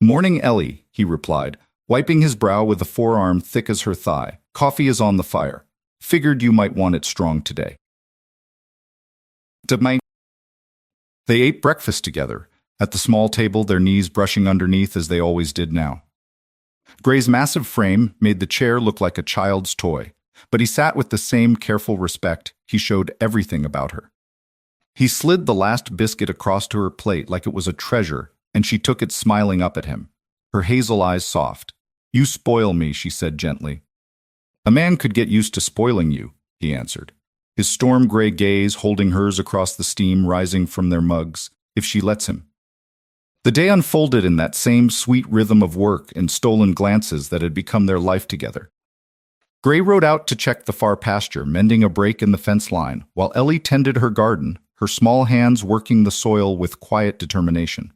"Morning, Ellie," he replied, wiping his brow with a forearm thick as her thigh. "Coffee is on the fire. Figured you might want it strong today." They ate breakfast together, at the small table, their knees brushing underneath as they always did now. Gray's massive frame made the chair look like a child's toy, but he sat with the same careful respect. He showed everything about her. He slid the last biscuit across to her plate like it was a treasure, and she took it smiling up at him, her hazel eyes soft. "You spoil me," she said gently. "A man could get used to spoiling you," he answered, his storm gray gaze holding hers across the steam rising from their mugs, "if she lets him." The day unfolded in that same sweet rhythm of work and stolen glances that had become their life together. Gray rode out to check the far pasture, mending a break in the fence line, while Ellie tended her garden, her small hands working the soil with quiet determination.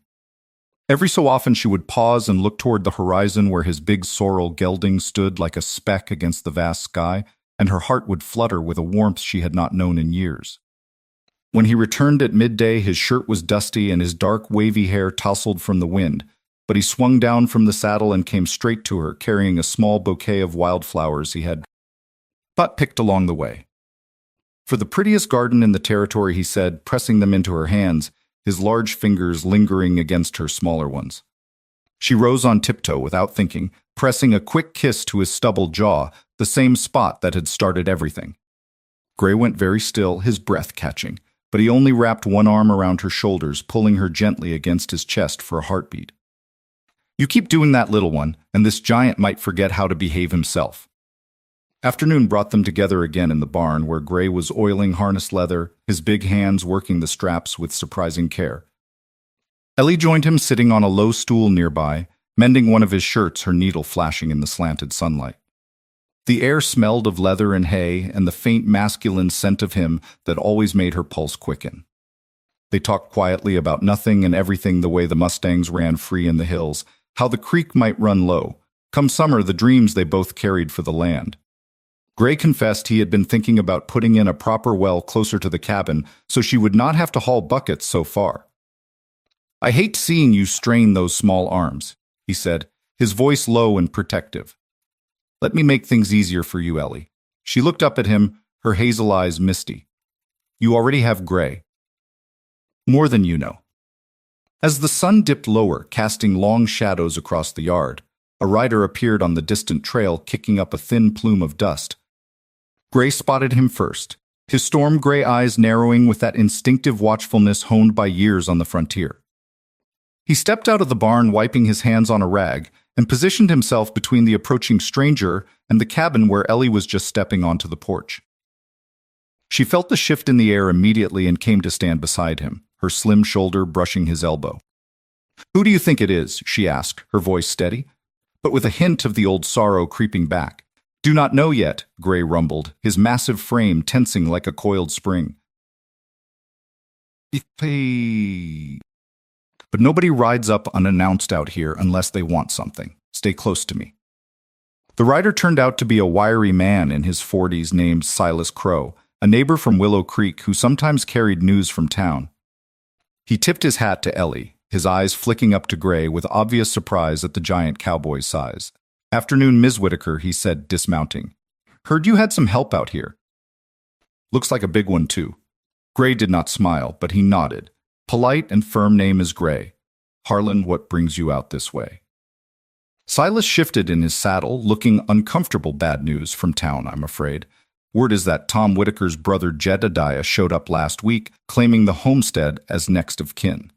Every so often she would pause and look toward the horizon where his big sorrel gelding stood like a speck against the vast sky, and her heart would flutter with a warmth she had not known in years. When he returned at midday, his shirt was dusty and his dark, wavy hair tousled from the wind, but he swung down from the saddle and came straight to her, carrying a small bouquet of wildflowers he had picked along the way. "For the prettiest garden in the territory," he said, pressing them into her hands, his large fingers lingering against her smaller ones. She rose on tiptoe without thinking, pressing a quick kiss to his stubbled jaw, the same spot that had started everything. Gray went very still, his breath catching, but he only wrapped one arm around her shoulders, pulling her gently against his chest for a heartbeat. "You keep doing that, little one, and this giant might forget how to behave himself." Afternoon brought them together again in the barn, where Gray was oiling harness leather, his big hands working the straps with surprising care. Ellie joined him sitting on a low stool nearby, mending one of his shirts, her needle flashing in the slanted sunlight. The air smelled of leather and hay and the faint masculine scent of him that always made her pulse quicken. They talked quietly about nothing and everything, the way the mustangs ran free in the hills, how the creek might run low. Come summer, the dreams they both carried for the land. Gray confessed he had been thinking about putting in a proper well closer to the cabin so she would not have to haul buckets so far. "I hate seeing you strain those small arms," he said, his voice low and protective. "Let me make things easier for you, Ellie." She looked up at him, her hazel eyes misty. "You already have Gray. More than you know." As the sun dipped lower, casting long shadows across the yard, a rider appeared on the distant trail, kicking up a thin plume of dust. Gray spotted him first, his storm gray eyes narrowing with that instinctive watchfulness honed by years on the frontier. He stepped out of the barn, wiping his hands on a rag, and positioned himself between the approaching stranger and the cabin where Ellie was just stepping onto the porch. She felt the shift in the air immediately and came to stand beside him, her slim shoulder brushing his elbow. "Who do you think it is?" she asked, her voice steady, but with a hint of the old sorrow creeping back. "Do not know yet," Gray rumbled, his massive frame tensing like a coiled spring. But nobody rides up unannounced out here unless they want something. Stay close to me. The rider turned out to be a wiry man in his 40s named Silas Crow, a neighbor from Willow Creek who sometimes carried news from town. He tipped his hat to Ellie, his eyes flicking up to Gray with obvious surprise at the giant cowboy's size. "Afternoon, Ms. Whitaker," he said, dismounting. "Heard you had some help out here." "Looks like a big one, too." Gray did not smile, but he nodded. "Polite and firm name is Gray. Harlan, what brings you out this way?" Silas shifted in his saddle, looking uncomfortable. "Bad news from town, I'm afraid. Word is that Tom Whitaker's brother Jedediah showed up last week, claiming the homestead as next of kin.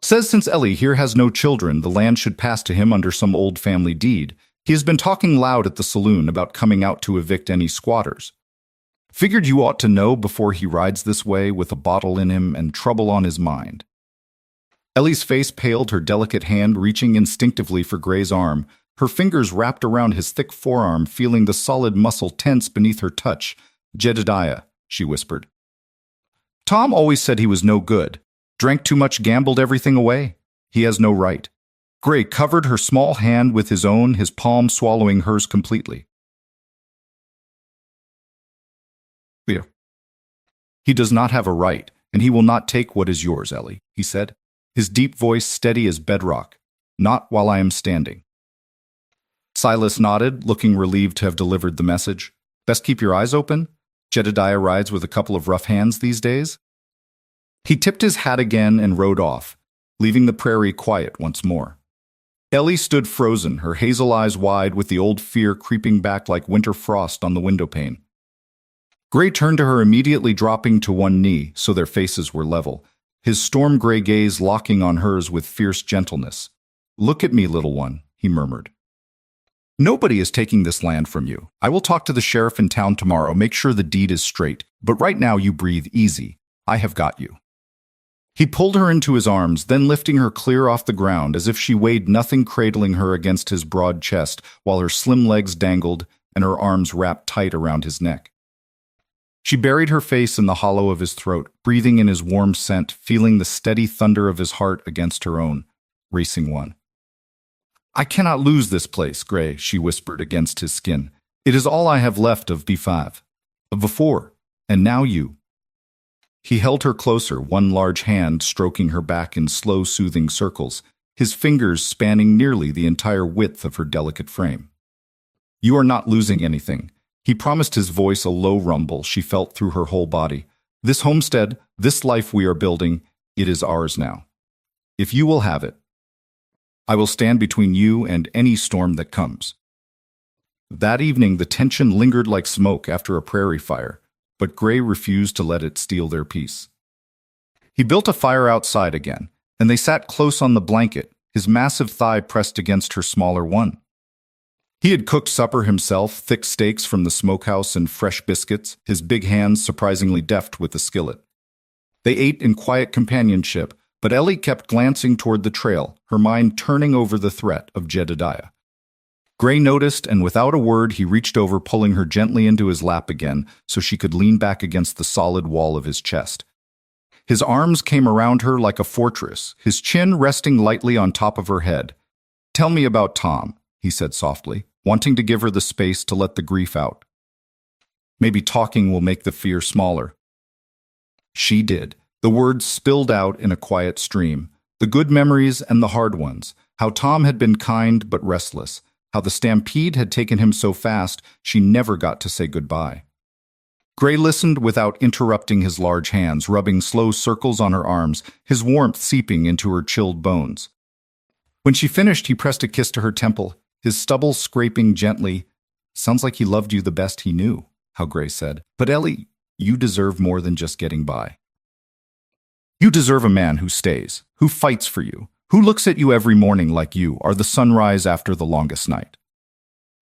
Says since Ellie here has no children, the land should pass to him under some old family deed. He has been talking loud at the saloon about coming out to evict any squatters. Figured you ought to know before he rides this way with a bottle in him and trouble on his mind." Ellie's face paled, her delicate hand reaching instinctively for Gray's arm, her fingers wrapped around his thick forearm, feeling the solid muscle tense beneath her touch. "Jedediah," she whispered. "Tom always said he was no good. Drank too much, gambled everything away. He has no right." Gray covered her small hand with his own, his palm swallowing hers completely. "He does not have a right, and he will not take what is yours, Ellie," he said, his deep voice steady as bedrock. "Not while I am standing." Silas nodded, looking relieved to have delivered the message. "Best keep your eyes open. Jedediah rides with a couple of rough hands these days." He tipped his hat again and rode off, leaving the prairie quiet once more. Ellie stood frozen, her hazel eyes wide with the old fear creeping back like winter frost on the windowpane. Gray turned to her, immediately dropping to one knee so their faces were level, his storm gray gaze locking on hers with fierce gentleness. "Look at me, little one," he murmured. "Nobody is taking this land from you. I will talk to the sheriff in town tomorrow, make sure the deed is straight, but right now you breathe easy. I have got you." He pulled her into his arms, then lifting her clear off the ground as if she weighed nothing, cradling her against his broad chest while her slim legs dangled and her arms wrapped tight around his neck. She buried her face in the hollow of his throat, breathing in his warm scent, feeling the steady thunder of his heart against her own, racing one. "I cannot lose this place, Gray," she whispered against his skin. "It is all I have left of B5, of before, and now you." He held her closer, one large hand stroking her back in slow, soothing circles, his fingers spanning nearly the entire width of her delicate frame. "You are not losing anything," he promised, his voice a low rumble she felt through her whole body. "This homestead, this life we are building, it is ours now. If you will have it, I will stand between you and any storm that comes." That evening, the tension lingered like smoke after a prairie fire, but Gray refused to let it steal their peace. He built a fire outside again, and they sat close on the blanket, his massive thigh pressed against her smaller one. He had cooked supper himself, thick steaks from the smokehouse and fresh biscuits, his big hands surprisingly deft with the skillet. They ate in quiet companionship, but Ellie kept glancing toward the trail, her mind turning over the threat of Jedediah. Gray noticed, and without a word he reached over, pulling her gently into his lap again so she could lean back against the solid wall of his chest. His arms came around her like a fortress, his chin resting lightly on top of her head. "Tell me about Tom," he said softly, wanting to give her the space to let the grief out. "Maybe talking will make the fear smaller." She did. The words spilled out in a quiet stream. The good memories and the hard ones. How Tom had been kind but restless. How the stampede had taken him so fast she never got to say goodbye. Gray listened without interrupting, his large hands rubbing slow circles on her arms, his warmth seeping into her chilled bones. When she finished, he pressed a kiss to her temple, his stubble scraping gently. "Sounds like he loved you the best he knew," how Gray said. "But Ellie, you deserve more than just getting by. You deserve a man who stays, who fights for you, who looks at you every morning like you are the sunrise after the longest night."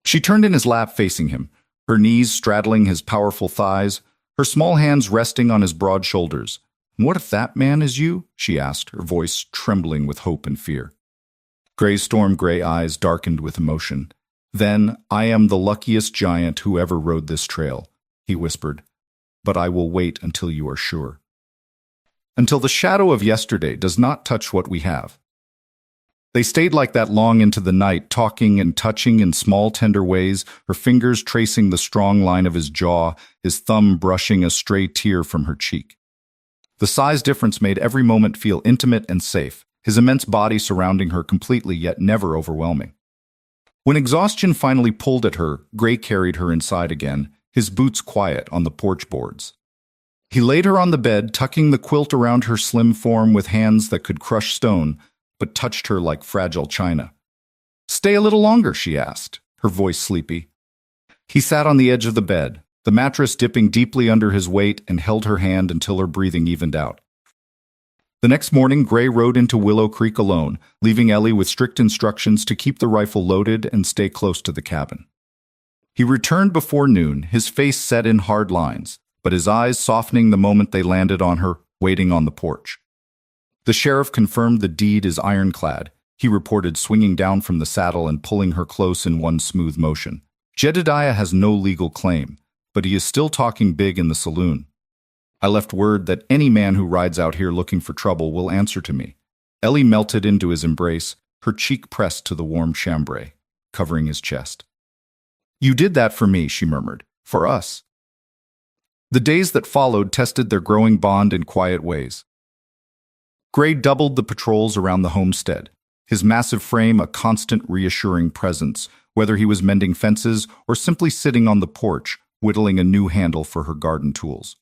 She turned in his lap facing him, her knees straddling his powerful thighs, her small hands resting on his broad shoulders. "What if that man is you?" she asked, her voice trembling with hope and fear. Gray's storm gray eyes darkened with emotion. "Then I am the luckiest giant who ever rode this trail," he whispered. "But I will wait until you are sure." until the shadow of yesterday does not touch what we have. They stayed like that long into the night, talking and touching in small, tender ways, her fingers tracing the strong line of his jaw, his thumb brushing a stray tear from her cheek. The size difference made every moment feel intimate and safe, his immense body surrounding her completely yet never overwhelming. When exhaustion finally pulled at her, Gray carried her inside again, his boots quiet on the porch boards. He laid her on the bed, tucking the quilt around her slim form with hands that could crush stone, but touched her like fragile china. "Stay a little longer," she asked, her voice sleepy. He sat on the edge of the bed, the mattress dipping deeply under his weight, and held her hand until her breathing evened out. The next morning, Gray rode into Willow Creek alone, leaving Ellie with strict instructions to keep the rifle loaded and stay close to the cabin. He returned before noon, his face set in hard lines, but his eyes softening the moment they landed on her, waiting on the porch. The sheriff confirmed the deed is ironclad, he reported, swinging down from the saddle and pulling her close in one smooth motion. Jedediah has no legal claim, but he is still talking big in the saloon. I left word that any man who rides out here looking for trouble will answer to me. Ellie melted into his embrace, her cheek pressed to the warm chambray, covering his chest. "You did that for me," she murmured. "For us." The days that followed tested their growing bond in quiet ways. Gray doubled the patrols around the homestead, his massive frame a constant reassuring presence, whether he was mending fences or simply sitting on the porch, whittling a new handle for her garden tools.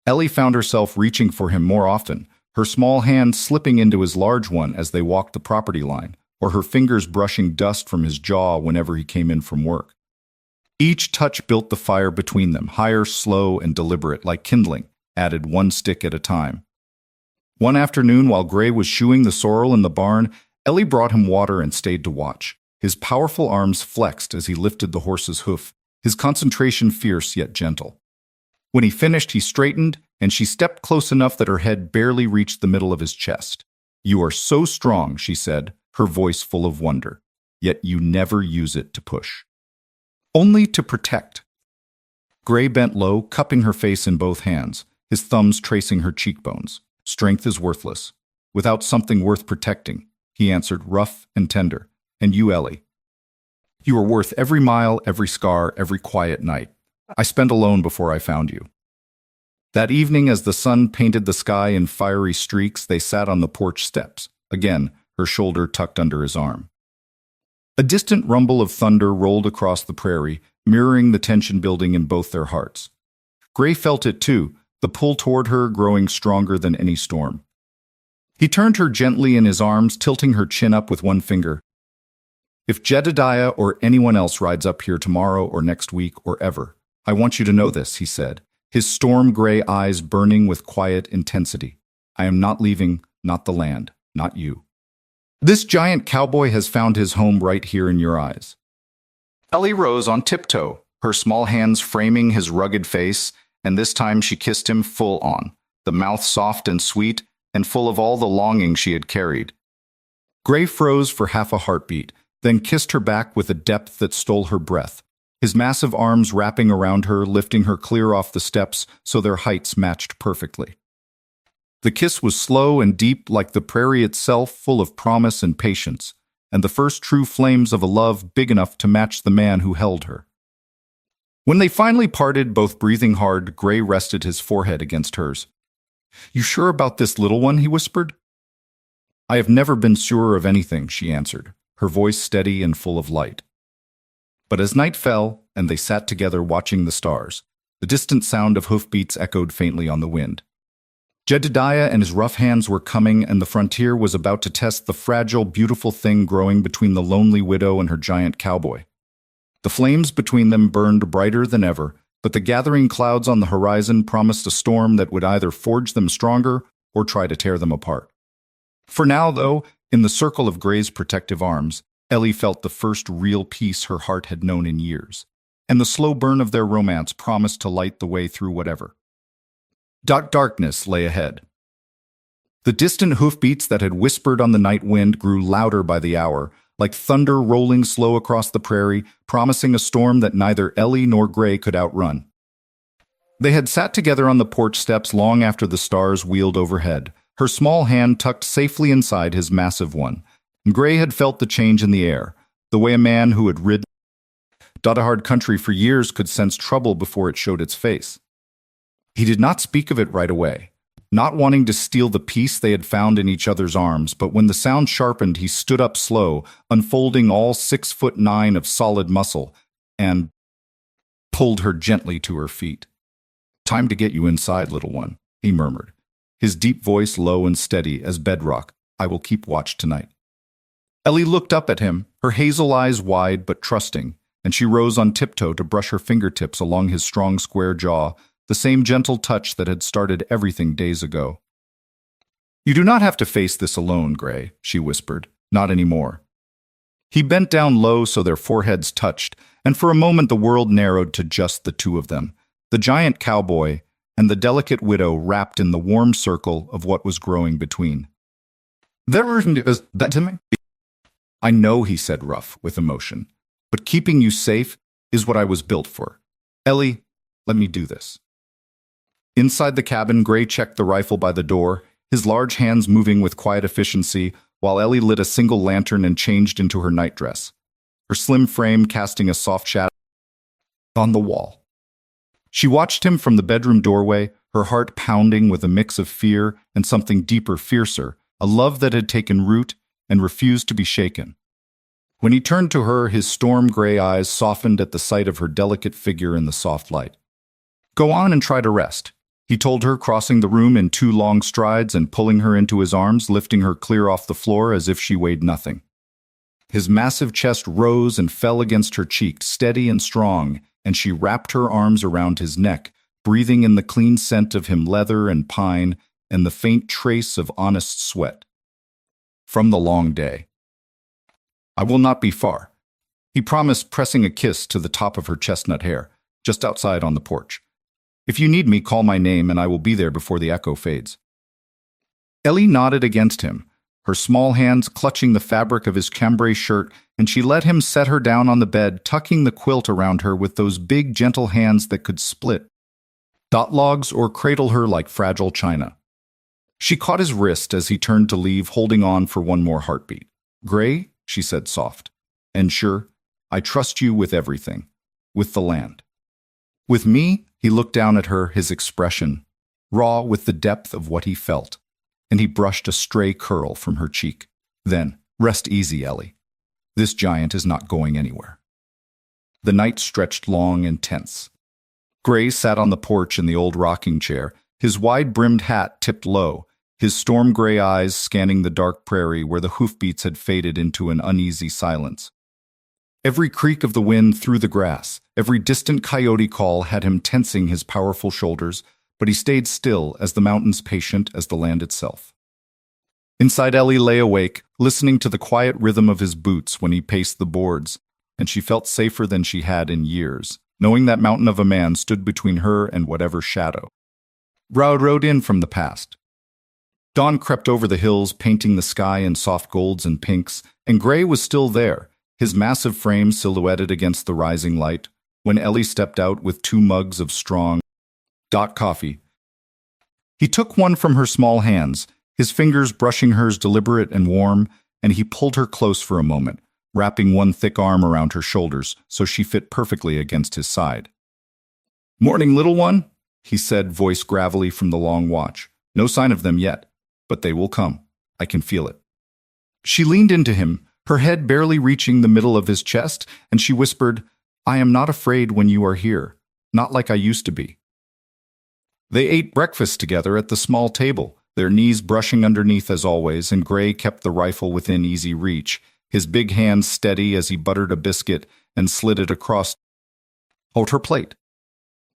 Ellie found herself reaching for him more often, her small hand slipping into his large one as they walked the property line, or her fingers brushing dust from his jaw whenever he came in from work. Each touch built the fire between them, higher, slow, and deliberate, like kindling, added one stick at a time. One afternoon, while Gray was shoeing the sorrel in the barn, Ellie brought him water and stayed to watch. His powerful arms flexed as he lifted the horse's hoof, his concentration fierce yet gentle. When he finished, he straightened, and she stepped close enough that her head barely reached the middle of his chest. "You are so strong," she said, her voice full of wonder, "yet you never use it to push. Only to protect." Gray bent low, cupping her face in both hands, his thumbs tracing her cheekbones. "Strength is worthless. Without something worth protecting," he answered, rough and tender. "And you, Ellie? You are worth every mile, every scar, every quiet night I spent alone before I found you." That evening, as the sun painted the sky in fiery streaks, they sat on the porch steps, again, her shoulder tucked under his arm. A distant rumble of thunder rolled across the prairie, mirroring the tension building in both their hearts. Gray felt it too, the pull toward her growing stronger than any storm. He turned her gently in his arms, tilting her chin up with one finger. "If Jedediah or anyone else rides up here tomorrow or next week or ever, I want you to know this," he said, his storm-gray eyes burning with quiet intensity. "I am not leaving, not the land, not you. This giant cowboy has found his home right here in your eyes." Ellie rose on tiptoe, her small hands framing his rugged face, and this time she kissed him full on, the mouth soft and sweet, and full of all the longing she had carried. Gray froze for half a heartbeat, then kissed her back with a depth that stole her breath, his massive arms wrapping around her, lifting her clear off the steps so their heights matched perfectly. The kiss was slow and deep, like the prairie itself, full of promise and patience, and the first true flames of a love big enough to match the man who held her. When they finally parted, both breathing hard, Gray rested his forehead against hers. "You sure about this little one?" he whispered. "I have never been sure of anything," she answered, her voice steady and full of light. But as night fell, and they sat together watching the stars, the distant sound of hoofbeats echoed faintly on the wind. Jedediah and his rough hands were coming, and the frontier was about to test the fragile, beautiful thing growing between the lonely widow and her giant cowboy. The flames between them burned brighter than ever, but the gathering clouds on the horizon promised a storm that would either forge them stronger or try to tear them apart. For now, though, in the circle of Gray's protective arms, Ellie felt the first real peace her heart had known in years, and the slow burn of their romance promised to light the way through whatever. Darkness lay ahead. The distant hoofbeats that had whispered on the night wind grew louder by the hour, like thunder rolling slow across the prairie, promising a storm that neither Ellie nor Gray could outrun. They had sat together on the porch steps long after the stars wheeled overhead, her small hand tucked safely inside his massive one. Gray had felt the change in the air, the way a man who had ridden a hard country for years could sense trouble before it showed its face. He did not speak of it right away, not wanting to steal the peace they had found in each other's arms, but when the sound sharpened, he stood up slow, unfolding all 6'9" of solid muscle, and pulled her gently to her feet. "Time to get you inside, little one," he murmured, his deep voice low and steady as bedrock. "I will keep watch tonight." Ellie looked up at him, her hazel eyes wide but trusting, and she rose on tiptoe to brush her fingertips along his strong square jaw, the same gentle touch that had started everything days ago. "You do not have to face this alone, Gray," she whispered. "Not anymore." He bent down low so their foreheads touched, and for a moment the world narrowed to just the two of them, the giant cowboy and the delicate widow wrapped in the warm circle of what was growing between. "There is that to me?" "I know," he said, rough with emotion, "but keeping you safe is what I was built for. Ellie, let me do this." Inside the cabin, Gray checked the rifle by the door, his large hands moving with quiet efficiency, while Ellie lit a single lantern and changed into her nightdress, her slim frame casting a soft shadow on the wall. She watched him from the bedroom doorway, her heart pounding with a mix of fear and something deeper, fiercer, a love that had taken root and refused to be shaken. When he turned to her, his storm-gray eyes softened at the sight of her delicate figure in the soft light. "Go on and try to rest," he told her, crossing the room in 2 long strides and pulling her into his arms, lifting her clear off the floor as if she weighed nothing. His massive chest rose and fell against her cheek, steady and strong, and she wrapped her arms around his neck, breathing in the clean scent of him leather and pine and the faint trace of honest sweat. From the long day. "I will not be far," he promised, pressing a kiss to the top of her chestnut hair, just outside on the porch. "If you need me, call my name and I will be there before the echo fades." Ellie nodded against him, her small hands clutching the fabric of his chambray shirt, and she let him set her down on the bed, tucking the quilt around her with those big, gentle hands that could split logs or cradle her like fragile china. She caught his wrist as he turned to leave, holding on for one more heartbeat. "Gray," she said soft, "and sure, I trust you with everything, with the land. With me," he looked down at her, his expression raw with the depth of what he felt, and he brushed a stray curl from her cheek. "Then, rest easy, Ellie. This giant is not going anywhere." The night stretched long and tense. Gray sat on the porch in the old rocking chair, his wide-brimmed hat tipped low, his storm-gray eyes scanning the dark prairie where the hoofbeats had faded into an uneasy silence. Every creak of the wind through the grass, every distant coyote call had him tensing his powerful shoulders, but he stayed still as the mountains, patient as the land itself. Inside, Ellie lay awake, listening to the quiet rhythm of his boots when he paced the boards, and she felt safer than she had in years, knowing that mountain of a man stood between her and whatever shadow rode in from the past. Dawn crept over the hills, painting the sky in soft golds and pinks, and Gray was still there, his massive frame silhouetted against the rising light, when Ellie stepped out with 2 mugs of strong coffee. He took one from her small hands, his fingers brushing hers deliberate and warm, and he pulled her close for a moment, wrapping one thick arm around her shoulders so she fit perfectly against his side. "Morning, little one," he said, voice gravelly from the long watch. "No sign of them yet, but they will come. I can feel it." She leaned into him, her head barely reaching the middle of his chest, and she whispered, "I am not afraid when you are here, not like I used to be." They ate breakfast together at the small table, their knees brushing underneath as always, and Gray kept the rifle within easy reach, his big hands steady as he buttered a biscuit and slid it across her plate.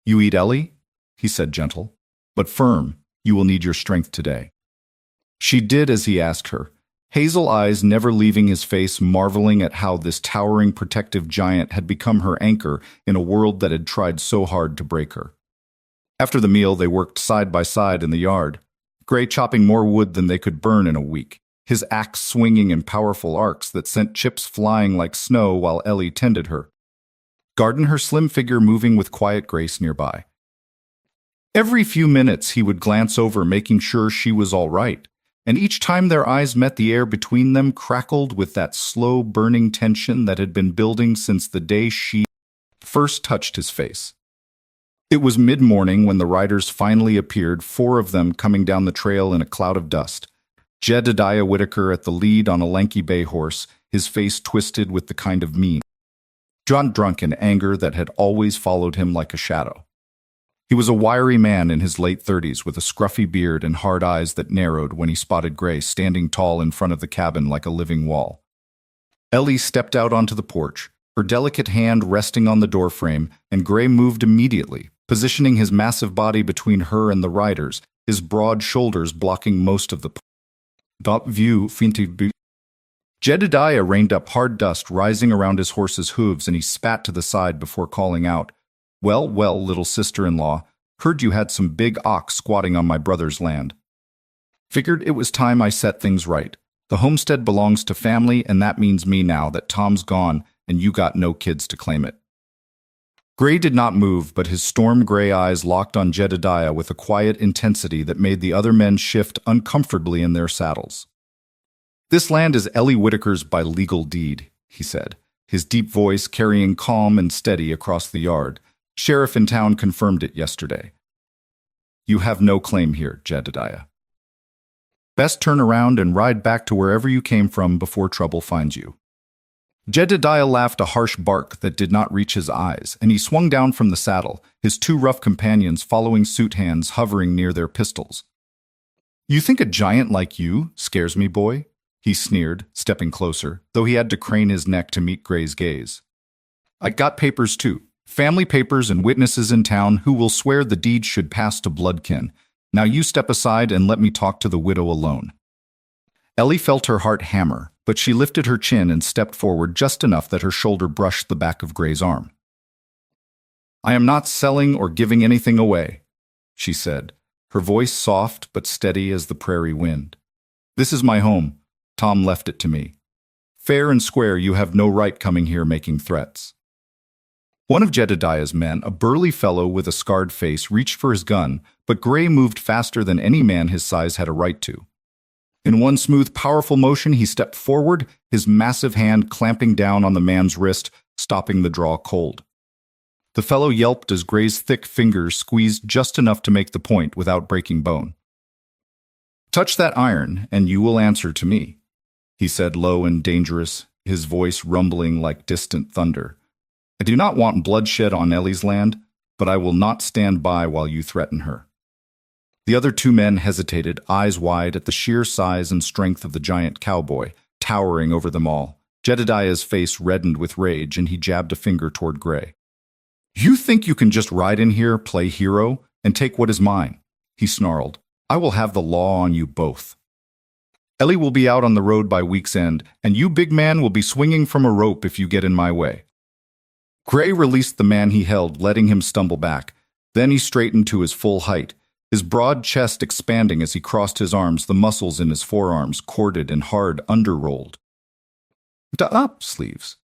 "You eat, Ellie?" he said, gentle, but firm. "You will need your strength today." She did as he asked her, hazel eyes never leaving his face, marveling at how this towering protective giant had become her anchor in a world that had tried so hard to break her. After the meal, they worked side by side in the yard, Gray chopping more wood than they could burn in a week, his axe swinging in powerful arcs that sent chips flying like snow while Ellie tended her. Garden, her slim figure moving with quiet grace nearby. Every few minutes he would glance over, making sure she was all right, and each time their eyes met, the air between them crackled with that slow, burning tension that had been building since the day she first touched his face. It was mid-morning when the riders finally appeared, four of them coming down the trail in a cloud of dust. Jedediah Whitaker at the lead on a lanky bay horse, his face twisted with the kind of mean, drunk in anger that had always followed him like a shadow. He was a wiry man in his late 30s with a scruffy beard and hard eyes that narrowed when he spotted Gray standing tall in front of the cabin like a living wall. Ellie stepped out onto the porch, her delicate hand resting on the doorframe, and Gray moved immediately, positioning his massive body between her and the riders, his broad shoulders blocking most of the view. Jedediah rained up hard dust rising around his horse's hooves, and he spat to the side before calling out, well, little sister-in-law, heard you had some big ox squatting on my brother's land. Figured it was time I set things right. The homestead belongs to family, and that means me now that Tom's gone and you got no kids to claim it. Gray did not move, but his storm gray eyes locked on Jedediah with a quiet intensity that made the other men shift uncomfortably in their saddles. This land is Ellie Whitaker's by legal deed, he said, his deep voice carrying calm and steady across the yard. Sheriff in town confirmed it yesterday. You have no claim here, Jedediah. Best turn around and ride back to wherever you came from before trouble finds you. Jedediah laughed a harsh bark that did not reach his eyes, and he swung down from the saddle, his two rough companions following suit, hands hovering near their pistols. You think a giant like you scares me, boy? He sneered, stepping closer, though he had to crane his neck to meet Gray's gaze. I got papers too. Family papers and witnesses in town who will swear the deed should pass to bloodkin. Now you step aside and let me talk to the widow alone. Ellie felt her heart hammer, but she lifted her chin and stepped forward just enough that her shoulder brushed the back of Gray's arm. I am not selling or giving anything away, she said, her voice soft but steady as the prairie wind. This is my home. Tom left it to me. Fair and square, you have no right coming here making threats. One of Jedediah's men, a burly fellow with a scarred face, reached for his gun, but Gray moved faster than any man his size had a right to. In one smooth, powerful motion, he stepped forward, his massive hand clamping down on the man's wrist, stopping the draw cold. The fellow yelped as Gray's thick fingers squeezed just enough to make the point without breaking bone. Touch that iron, and you will answer to me, he said, low and dangerous, his voice rumbling like distant thunder. I do not want bloodshed on Ellie's land, but I will not stand by while you threaten her. The other two men hesitated, eyes wide at the sheer size and strength of the giant cowboy, towering over them all. Jedediah's face reddened with rage, and he jabbed a finger toward Gray. You think you can just ride in here, play hero, and take what is mine? He snarled. I will have the law on you both. Ellie will be out on the road by week's end, and you, big man, will be swinging from a rope if you get in my way. Gray released the man he held, letting him stumble back. Then he straightened to his full height, his broad chest expanding as he crossed his arms, the muscles in his forearms corded and hard under-rolled. Up, sleeves.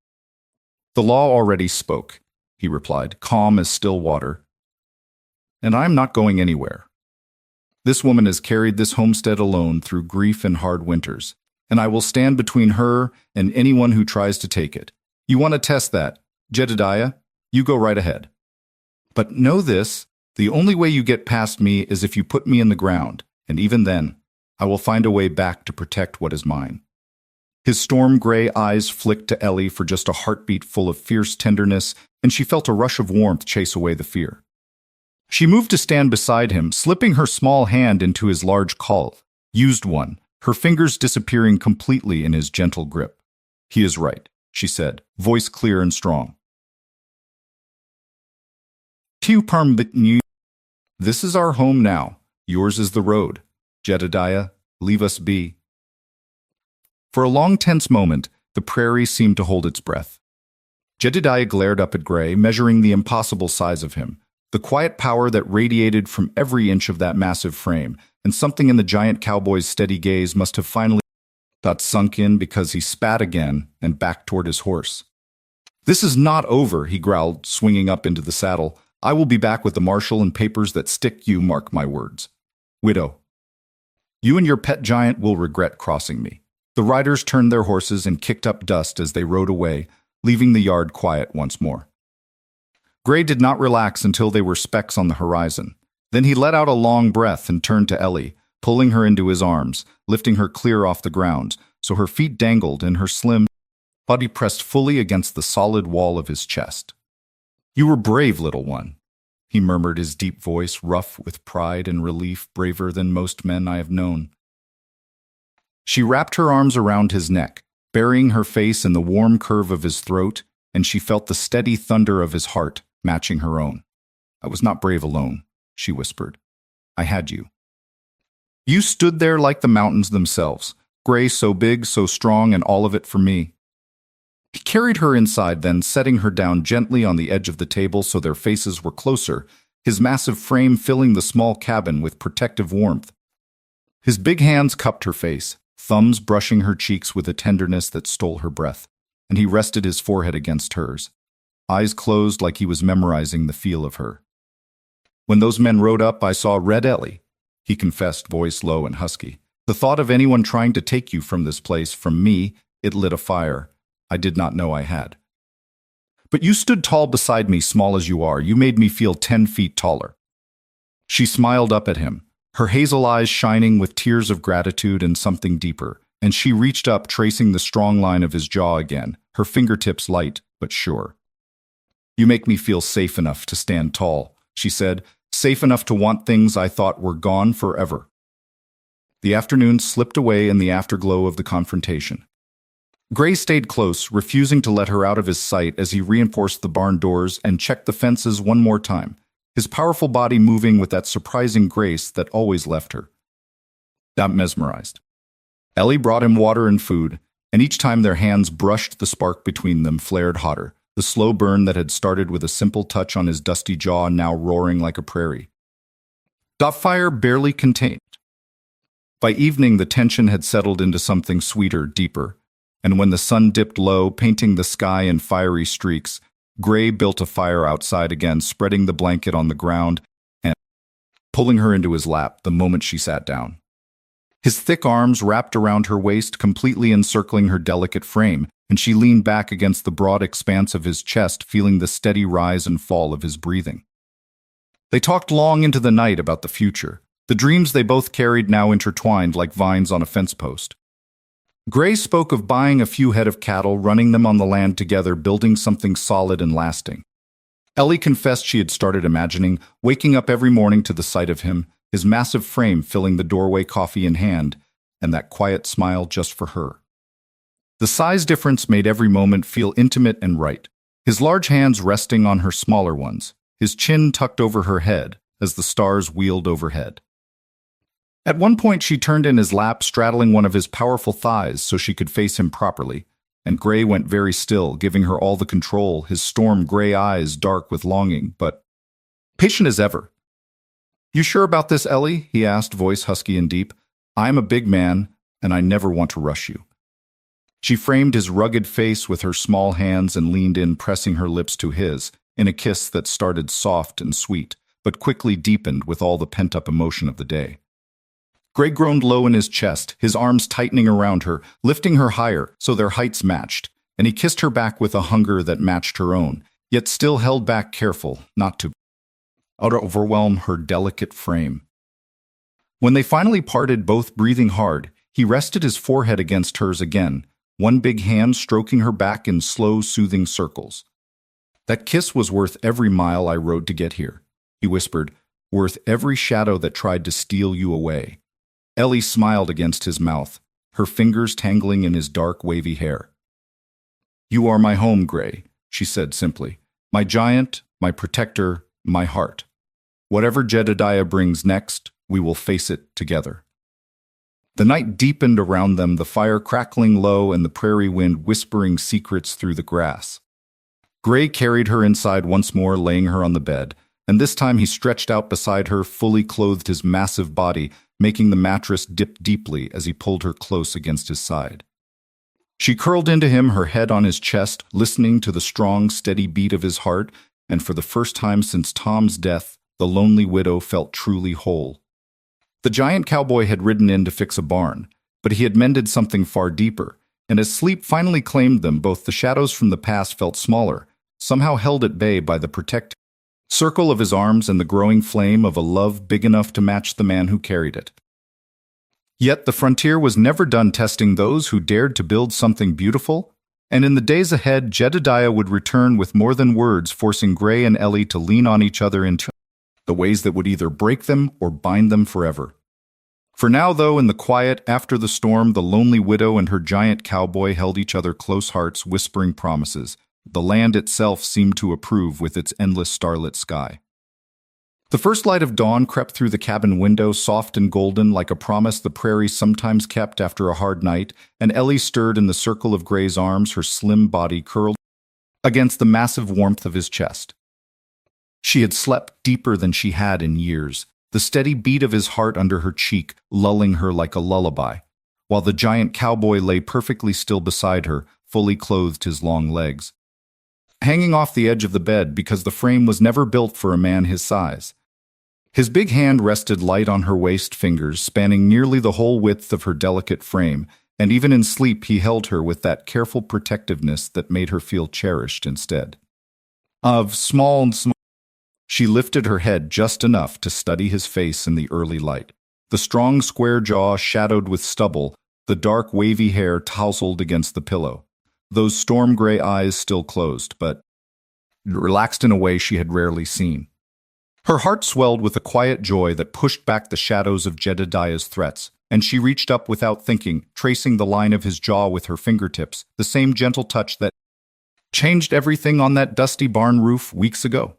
The law already spoke, he replied, calm as still water. And I'm not going anywhere. This woman has carried this homestead alone through grief and hard winters, and I will stand between her and anyone who tries to take it. You want to test that? Jedediah, you go right ahead. But know this, the only way you get past me is if you put me in the ground, and even then, I will find a way back to protect what is mine. His storm gray eyes flicked to Ellie for just a heartbeat full of fierce tenderness, and she felt a rush of warmth chase away the fear. She moved to stand beside him, slipping her small hand into his large claw, used one, her fingers disappearing completely in his gentle grip. He is right, she said, voice clear and strong. This is our home now. Yours is the road. Jedediah, leave us be. For a long, tense moment, the prairie seemed to hold its breath. Jedediah glared up at Gray, measuring the impossible size of him, the quiet power that radiated from every inch of that massive frame, and something in the giant cowboy's steady gaze must have finally got sunk in because he spat again and backed toward his horse. This is not over, he growled, swinging up into the saddle. I will be back with the marshal and papers that stick you, mark my words. Widow, you and your pet giant will regret crossing me. The riders turned their horses and kicked up dust as they rode away, leaving the yard quiet once more. Gray did not relax until they were specks on the horizon. Then he let out a long breath and turned to Ellie, pulling her into his arms, lifting her clear off the ground, so her feet dangled and her slim body pressed fully against the solid wall of his chest. You were brave, little one, he murmured, his deep voice rough with pride and relief, braver than most men I have known. She wrapped her arms around his neck, burying her face in the warm curve of his throat, and she felt the steady thunder of his heart matching her own. I was not brave alone, she whispered. I had you. You stood there like the mountains themselves, Gray, so big, so strong, and all of it for me. He carried her inside, then setting her down gently on the edge of the table so their faces were closer, his massive frame filling the small cabin with protective warmth. His big hands cupped her face, thumbs brushing her cheeks with a tenderness that stole her breath, and he rested his forehead against hers, eyes closed like he was memorizing the feel of her. When those men rode up, I saw Red Ellie, he confessed, voice low and husky. The thought of anyone trying to take you from this place, from me, it lit a fire I did not know I had. But you stood tall beside me, small as you are. You made me feel 10 feet taller. She smiled up at him, her hazel eyes shining with tears of gratitude and something deeper, and she reached up, tracing the strong line of his jaw again, her fingertips light but sure. You make me feel safe enough to stand tall, she said, safe enough to want things I thought were gone forever. The afternoon slipped away in the afterglow of the confrontation. Gray stayed close, refusing to let her out of his sight as he reinforced the barn doors and checked the fences one more time, his powerful body moving with that surprising grace that always left her. That mesmerized. Ellie brought him water and food, and each time their hands brushed, the spark between them flared hotter, the slow burn that had started with a simple touch on his dusty jaw now roaring like a prairie. That fire barely contained. By evening, the tension had settled into something sweeter, deeper, and when the sun dipped low, painting the sky in fiery streaks, Gray built a fire outside again, spreading the blanket on the ground and pulling her into his lap the moment she sat down. His thick arms wrapped around her waist, completely encircling her delicate frame, and she leaned back against the broad expanse of his chest, feeling the steady rise and fall of his breathing. They talked long into the night about the future, the dreams they both carried now intertwined like vines on a fence post. Gray spoke of buying a few head of cattle, running them on the land together, building something solid and lasting. Ellie confessed she had started imagining waking up every morning to the sight of him, his massive frame filling the doorway, coffee in hand, and that quiet smile just for her. The size difference made every moment feel intimate and right, his large hands resting on her smaller ones, his chin tucked over her head as the stars wheeled overhead. At one point, she turned in his lap, straddling one of his powerful thighs so she could face him properly, and Gray went very still, giving her all the control, his storm gray eyes dark with longing, but patient as ever. You sure about this, Ellie? He asked, voice husky and deep. I'm a big man, and I never want to rush you. She framed his rugged face with her small hands and leaned in, pressing her lips to his, in a kiss that started soft and sweet, but quickly deepened with all the pent-up emotion of the day. Gray groaned low in his chest, his arms tightening around her, lifting her higher so their heights matched, and he kissed her back with a hunger that matched her own, yet still held back, careful not to overwhelm her delicate frame. When they finally parted, both breathing hard, he rested his forehead against hers again, one big hand stroking her back in slow, soothing circles. That kiss was worth every mile I rode to get here, he whispered, worth every shadow that tried to steal you away. Ellie smiled against his mouth, her fingers tangling in his dark, wavy hair. You are my home, Gray, she said simply. My giant, my protector, my heart. Whatever Jedediah brings next, we will face it together. The night deepened around them, the fire crackling low and the prairie wind whispering secrets through the grass. Gray carried her inside once more, laying her on the bed, and this time he stretched out beside her, fully clothed his massive body, making the mattress dip deeply as he pulled her close against his side. She curled into him, her head on his chest, listening to the strong, steady beat of his heart, and for the first time since Tom's death, the lonely widow felt truly whole. The giant cowboy had ridden in to fix a barn, but he had mended something far deeper, and as sleep finally claimed them, both the shadows from the past felt smaller, somehow held at bay by the protective circle of his arms and the growing flame of a love big enough to match the man who carried it. Yet the frontier was never done testing those who dared to build something beautiful, and in the days ahead, Jedediah would return with more than words, forcing Gray and Ellie to lean on each other in the ways that would either break them or bind them forever. For now, though, in the quiet, after the storm, the lonely widow and her giant cowboy held each other close hearts, whispering promises. The land itself seemed to approve with its endless starlit sky. The first light of dawn crept through the cabin window, soft and golden, like a promise the prairie sometimes kept after a hard night, and Ellie stirred in the circle of Gray's arms, her slim body curled against the massive warmth of his chest. She had slept deeper than she had in years, the steady beat of his heart under her cheek lulling her like a lullaby, while the giant cowboy lay perfectly still beside her, fully clothed his long legs, hanging off the edge of the bed because the frame was never built for a man his size. His big hand rested light on her waist fingers, spanning nearly the whole width of her delicate frame, and even in sleep he held her with that careful protectiveness that made her feel cherished instead of small and small. She lifted her head just enough to study his face in the early light. The strong, square jaw shadowed with stubble, the dark, wavy hair tousled against the pillow. Those storm-gray eyes still closed, but relaxed in a way she had rarely seen. Her heart swelled with a quiet joy that pushed back the shadows of Jedediah's threats, and she reached up without thinking, tracing the line of his jaw with her fingertips, the same gentle touch that changed everything on that dusty barn roof weeks ago.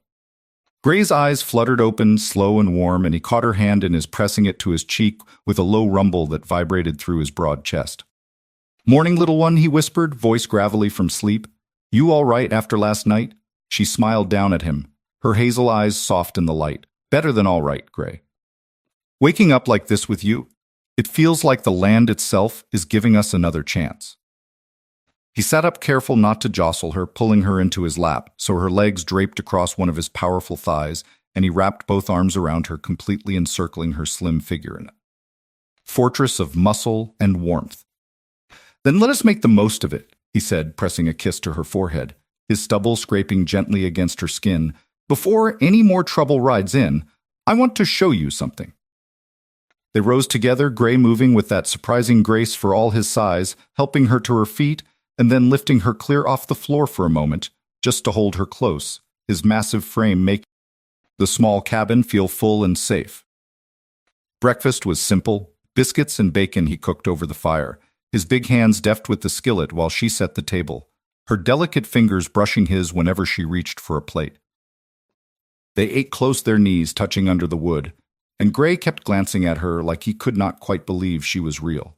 Gray's eyes fluttered open, slow and warm, and he caught her hand in his, pressing it to his cheek with a low rumble that vibrated through his broad chest. "Morning, little one," he whispered, voice gravelly from sleep. "You all right after last night?" She smiled down at him, her hazel eyes soft in the light. "Better than all right, Gray. Waking up like this with you, it feels like the land itself is giving us another chance." He sat up, careful not to jostle her, pulling her into his lap, so her legs draped across one of his powerful thighs, and he wrapped both arms around her, completely encircling her slim figure in a fortress of muscle and warmth. "Then let us make the most of it," he said, pressing a kiss to her forehead, his stubble scraping gently against her skin. "Before any more trouble rides in, I want to show you something." They rose together, Gray moving with that surprising grace for all his size, helping her to her feet, and then lifting her clear off the floor for a moment, just to hold her close, his massive frame making the small cabin feel full and safe. Breakfast was simple, biscuits and bacon he cooked over the fire, his big hands deft with the skillet while she set the table, her delicate fingers brushing his whenever she reached for a plate. They ate close, their knees touching under the wood, and Gray kept glancing at her like he could not quite believe she was real.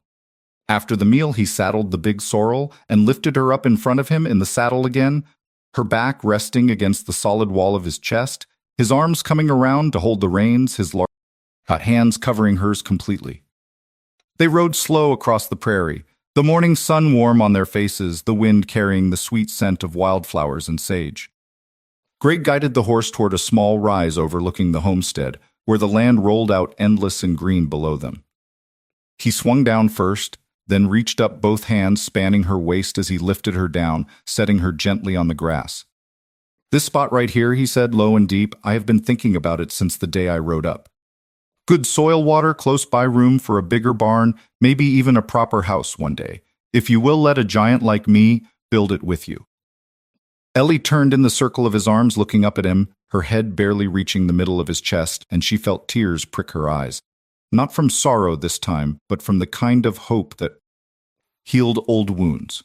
After the meal, he saddled the big sorrel and lifted her up in front of him in the saddle again, her back resting against the solid wall of his chest, his arms coming around to hold the reins, his large hands covering hers completely. They rode slow across the prairie, the morning sun warm on their faces, the wind carrying the sweet scent of wildflowers and sage. Gray guided the horse toward a small rise overlooking the homestead, where the land rolled out endless and green below them. He swung down first, then reached up, both hands spanning her waist as he lifted her down, setting her gently on the grass. "This spot right here," he said, low and deep, "I have been thinking about it since the day I rode up. Good soil water, close by room for a bigger barn, maybe even a proper house one day. If you will let a giant like me build it with you." Ellie turned in the circle of his arms, looking up at him, her head barely reaching the middle of his chest, and she felt tears prick her eyes. Not from sorrow this time, but from the kind of hope that healed old wounds.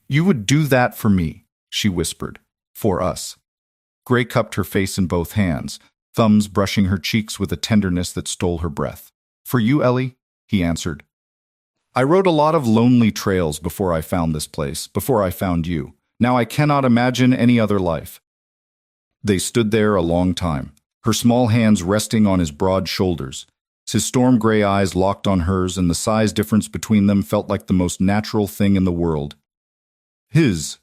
"You would do that for me," she whispered. "For us." Gray cupped her face in both hands, thumbs brushing her cheeks with a tenderness that stole her breath. "For you, Ellie," he answered. "I rode a lot of lonely trails before I found this place, before I found you. Now I cannot imagine any other life." They stood there a long time, her small hands resting on his broad shoulders, his storm-gray eyes locked on hers, and the size difference between them felt like the most natural thing in the world. His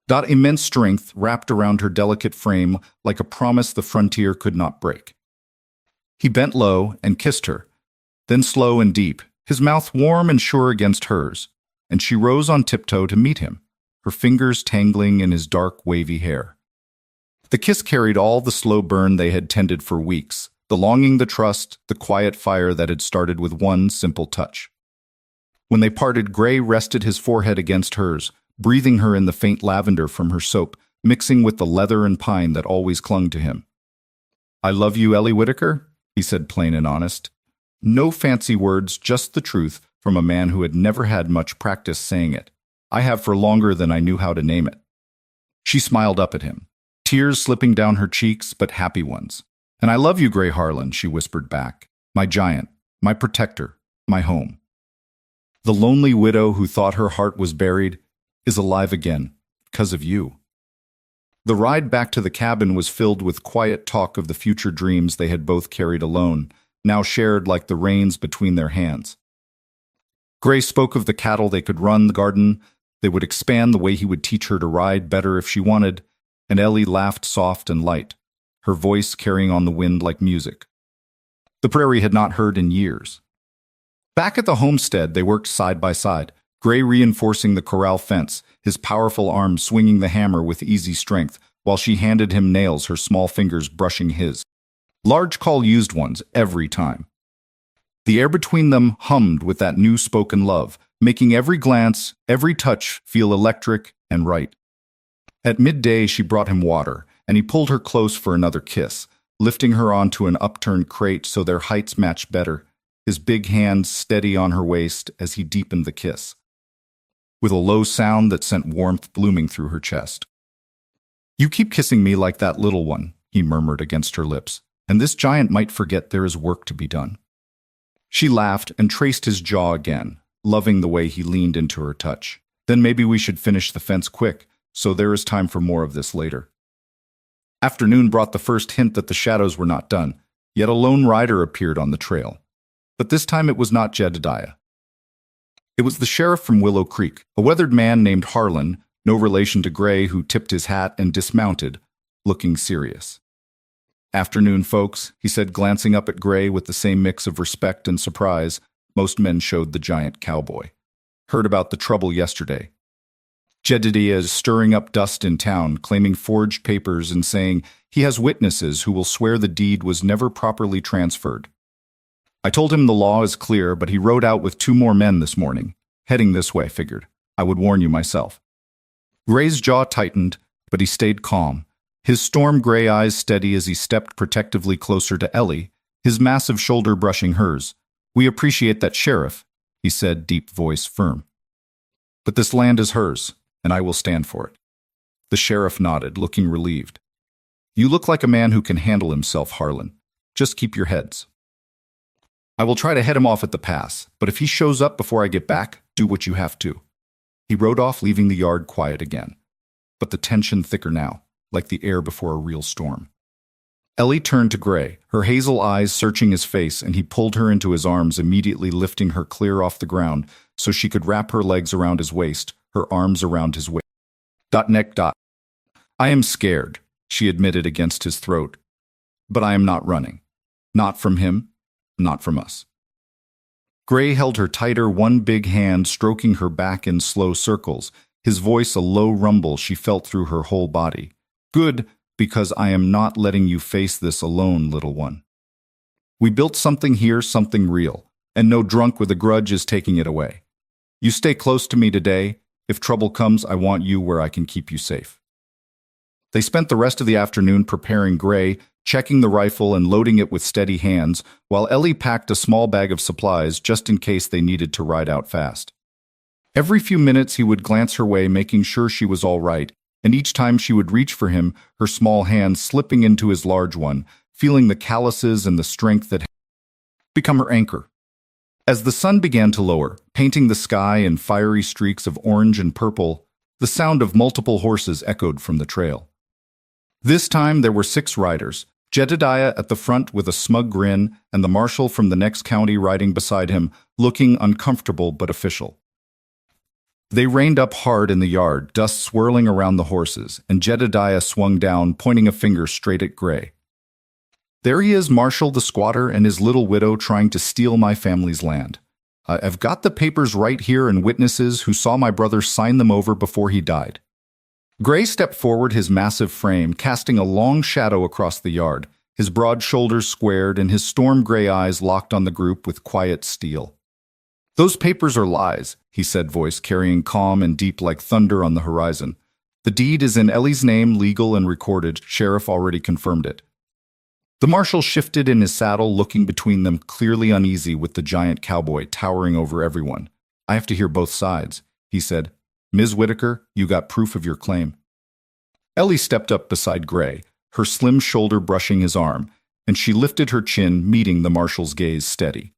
That immense strength wrapped around her delicate frame like a promise the frontier could not break. He bent low and kissed her, then slow and deep, his mouth warm and sure against hers, and she rose on tiptoe to meet him, her fingers tangling in his dark, wavy hair. The kiss carried all the slow burn they had tended for weeks, the longing, the trust, the quiet fire that had started with one simple touch. When they parted, Gray rested his forehead against hers, breathing her in the faint lavender from her soap, mixing with the leather and pine that always clung to him. "I love you, Ellie Whitaker," he said, plain and honest. No fancy words, just the truth from a man who had never had much practice saying it. "I have for longer than I knew how to name it." She smiled up at him, tears slipping down her cheeks, but happy ones. "And I love you, Gray Harlan," she whispered back. "My giant, my protector, my home." The lonely widow who thought her heart was buried is alive again, because of you. The ride back to the cabin was filled with quiet talk of the future dreams they had both carried alone, now shared like the reins between their hands. Gray spoke of the cattle they could run, the garden they would expand, the way he would teach her to ride better if she wanted, and Ellie laughed soft and light, her voice carrying on the wind like music. The prairie had not heard in years. Back at the homestead, they worked side by side, Gray reinforcing the corral fence, his powerful arms swinging the hammer with easy strength, while she handed him nails, her small fingers brushing his. Large call used ones every time. The air between them hummed with that new spoken love, making every glance, every touch feel electric and right. At midday, she brought him water, and he pulled her close for another kiss, lifting her onto an upturned crate so their heights matched better, his big hands steady on her waist as he deepened the kiss, with a low sound that sent warmth blooming through her chest. "You keep kissing me like that little one," he murmured against her lips, "and this giant might forget there is work to be done." She laughed and traced his jaw again, loving the way he leaned into her touch. "Then maybe we should finish the fence quick, so there is time for more of this later." Afternoon brought the first hint that the shadows were not done, yet a lone rider appeared on the trail. But this time it was not Jedediah. It was the sheriff from Willow Creek, a weathered man named Harlan, no relation to Gray, who tipped his hat and dismounted, looking serious. "Afternoon, folks," he said, glancing up at Gray with the same mix of respect and surprise most men showed the giant cowboy. "Heard about the trouble yesterday. Jedediah is stirring up dust in town, claiming forged papers and saying he has witnesses who will swear the deed was never properly transferred. I told him the law is clear, but he rode out with 2 more men this morning. Heading this way, figured. I would warn you myself." Gray's jaw tightened, but he stayed calm, his storm gray eyes steady as he stepped protectively closer to Ellie, his massive shoulder brushing hers. "We appreciate that, Sheriff," he said, deep voice firm. "But this land is hers, and I will stand for it." The sheriff nodded, looking relieved. "You look like a man who can handle himself, Harlan. Just keep your heads. I will try to head him off at the pass, but if he shows up before I get back, do what you have to." He rode off, leaving the yard quiet again, but the tension thicker now, like the air before a real storm. Ellie turned to Gray, her hazel eyes searching his face, and he pulled her into his arms, immediately lifting her clear off the ground so she could wrap her legs around his waist, her arms around his waist. Neck. "I am scared," she admitted against his throat, "but I am not running. Not from him. Not from us." Gray held her tighter, one big hand stroking her back in slow circles, his voice a low rumble she felt through her whole body. "Good, because I am not letting you face this alone, little one. We built something here, something real, and no drunk with a grudge is taking it away. You stay close to me today. If trouble comes, I want you where I can keep you safe." They spent the rest of the afternoon preparing Gray, checking the rifle and loading it with steady hands, while Ellie packed a small bag of supplies just in case they needed to ride out fast. Every few minutes he would glance her way, making sure she was all right, and each time she would reach for him, her small hand slipping into his large one, feeling the calluses and the strength that had become her anchor. As the sun began to lower, painting the sky in fiery streaks of orange and purple, the sound of multiple horses echoed from the trail. This time there were 6 riders, Jedediah at the front with a smug grin, and the marshal from the next county riding beside him, looking uncomfortable but official. They reined up hard in the yard, dust swirling around the horses, and Jedediah swung down, pointing a finger straight at Gray. There he is, Marshall the squatter and his little widow trying to steal my family's land. I've got the papers right here and witnesses who saw my brother sign them over before he died. Gray stepped forward, his massive frame casting a long shadow across the yard, his broad shoulders squared and his storm gray eyes locked on the group with quiet steel. "Those papers are lies," he said, voice carrying calm and deep like thunder on the horizon. "The deed is in Ellie's name, legal and recorded. Sheriff already confirmed it." The marshal shifted in his saddle, looking between them, clearly uneasy with the giant cowboy towering over everyone. "I have to hear both sides," he said. "Ms. Whitaker, you got proof of your claim." Ellie stepped up beside Gray, her slim shoulder brushing his arm, and she lifted her chin, meeting the marshal's gaze steady.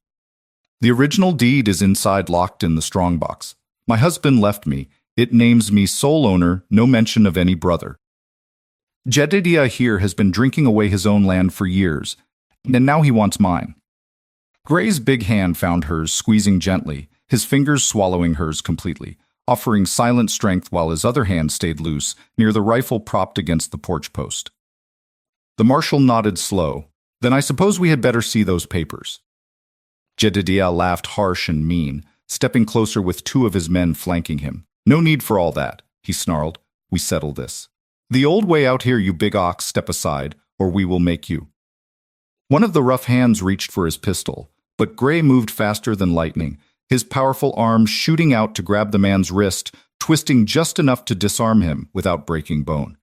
"The original deed is inside, locked in the strongbox. My husband left me. It names me sole owner, no mention of any brother. Jedediah here has been drinking away his own land for years, and now he wants mine." Gray's big hand found hers, squeezing gently, his fingers swallowing hers completely, offering silent strength while his other hand stayed loose, near the rifle propped against the porch post. The marshal nodded slow. "Then I suppose we had better see those papers." Jedediah laughed harsh and mean, stepping closer with two of his men flanking him. "No need for all that," he snarled. "We settle this. The old way out here, you big ox, step aside, or we will make you." One of the rough hands reached for his pistol, but Gray moved faster than lightning, his powerful arm shooting out to grab the man's wrist, twisting just enough to disarm him without breaking bone.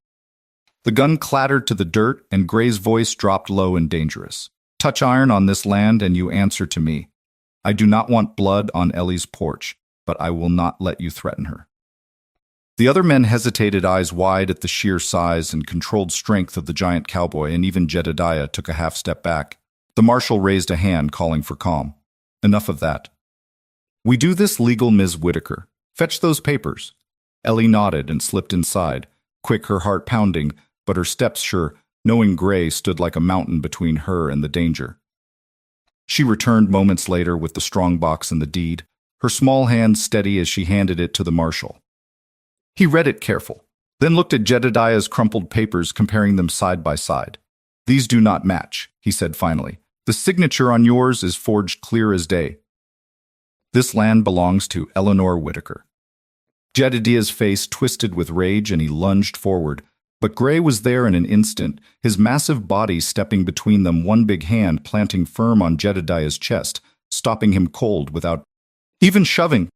The gun clattered to the dirt, and Gray's voice dropped low and dangerous. "Touch iron on this land, and you answer to me. I do not want blood on Ellie's porch, but I will not let you threaten her." The other men hesitated, eyes wide at the sheer size and controlled strength of the giant cowboy, and even Jedediah took a half step back. The marshal raised a hand, calling for calm. "Enough of that. We do this legal, Ms. Whitaker. Fetch those papers." Ellie nodded and slipped inside, quick, her heart pounding, but her steps sure, knowing Gray stood like a mountain between her and the danger. She returned moments later with the strongbox and the deed, her small hand steady as she handed it to the marshal. He read it careful, then looked at Jedediah's crumpled papers, comparing them side by side. "These do not match," he said finally. "The signature on yours is forged clear as day. This land belongs to Eleanor Whitaker." Jedediah's face twisted with rage and he lunged forward, but Gray was there in an instant, his massive body stepping between them, one big hand planting firm on Jedediah's chest, stopping him cold without even shoving.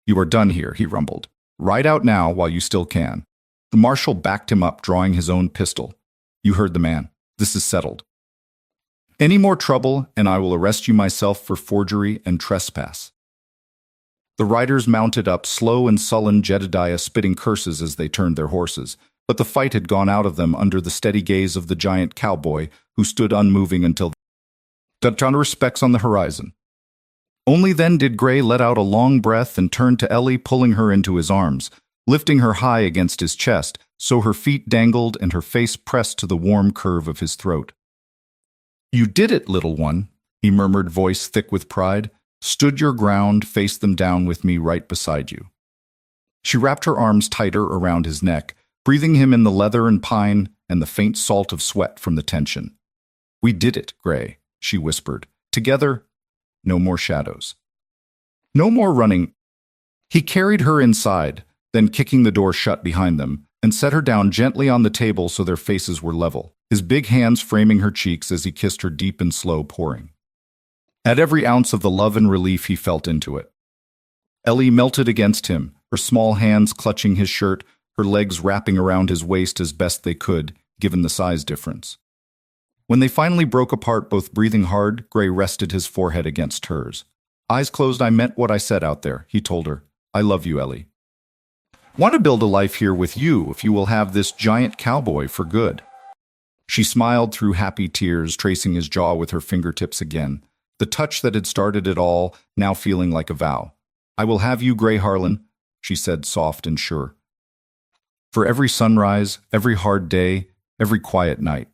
"You are done here," he rumbled. "Ride out now while you still can." The marshal backed him up, drawing his own pistol. "You heard the man. This is settled. Any more trouble, and I will arrest you myself for forgery and trespass." The riders mounted up, slow and sullen, Jedediah spitting curses as they turned their horses, but the fight had gone out of them under the steady gaze of the giant cowboy, who stood unmoving until the thunder specks on the horizon. Only then did Gray let out a long breath and turn to Ellie, pulling her into his arms, lifting her high against his chest so her feet dangled and her face pressed to the warm curve of his throat. "You did it, little one," he murmured, voice thick with pride. "Stood your ground, faced them down with me right beside you." She wrapped her arms tighter around his neck, breathing him in the leather and pine and the faint salt of sweat from the tension. "We did it, Gray," she whispered. "Together, no more shadows. No more running." He carried her inside, then kicking the door shut behind them, and set her down gently on the table so their faces were level, his big hands framing her cheeks as he kissed her deep and slow, pouring at every ounce of the love and relief he felt into it. Ellie melted against him, her small hands clutching his shirt, her legs wrapping around his waist as best they could, given the size difference. When they finally broke apart, both breathing hard, Gray rested his forehead against hers. "Eyes closed, I meant what I said out there," he told her. "I love you, Ellie. Want to build a life here with you if you will have this giant cowboy for good." She smiled through happy tears, tracing his jaw with her fingertips again, the touch that had started it all, now feeling like a vow. "I will have you, Gray Harlan," she said, soft and sure. "For every sunrise, every hard day, every quiet night.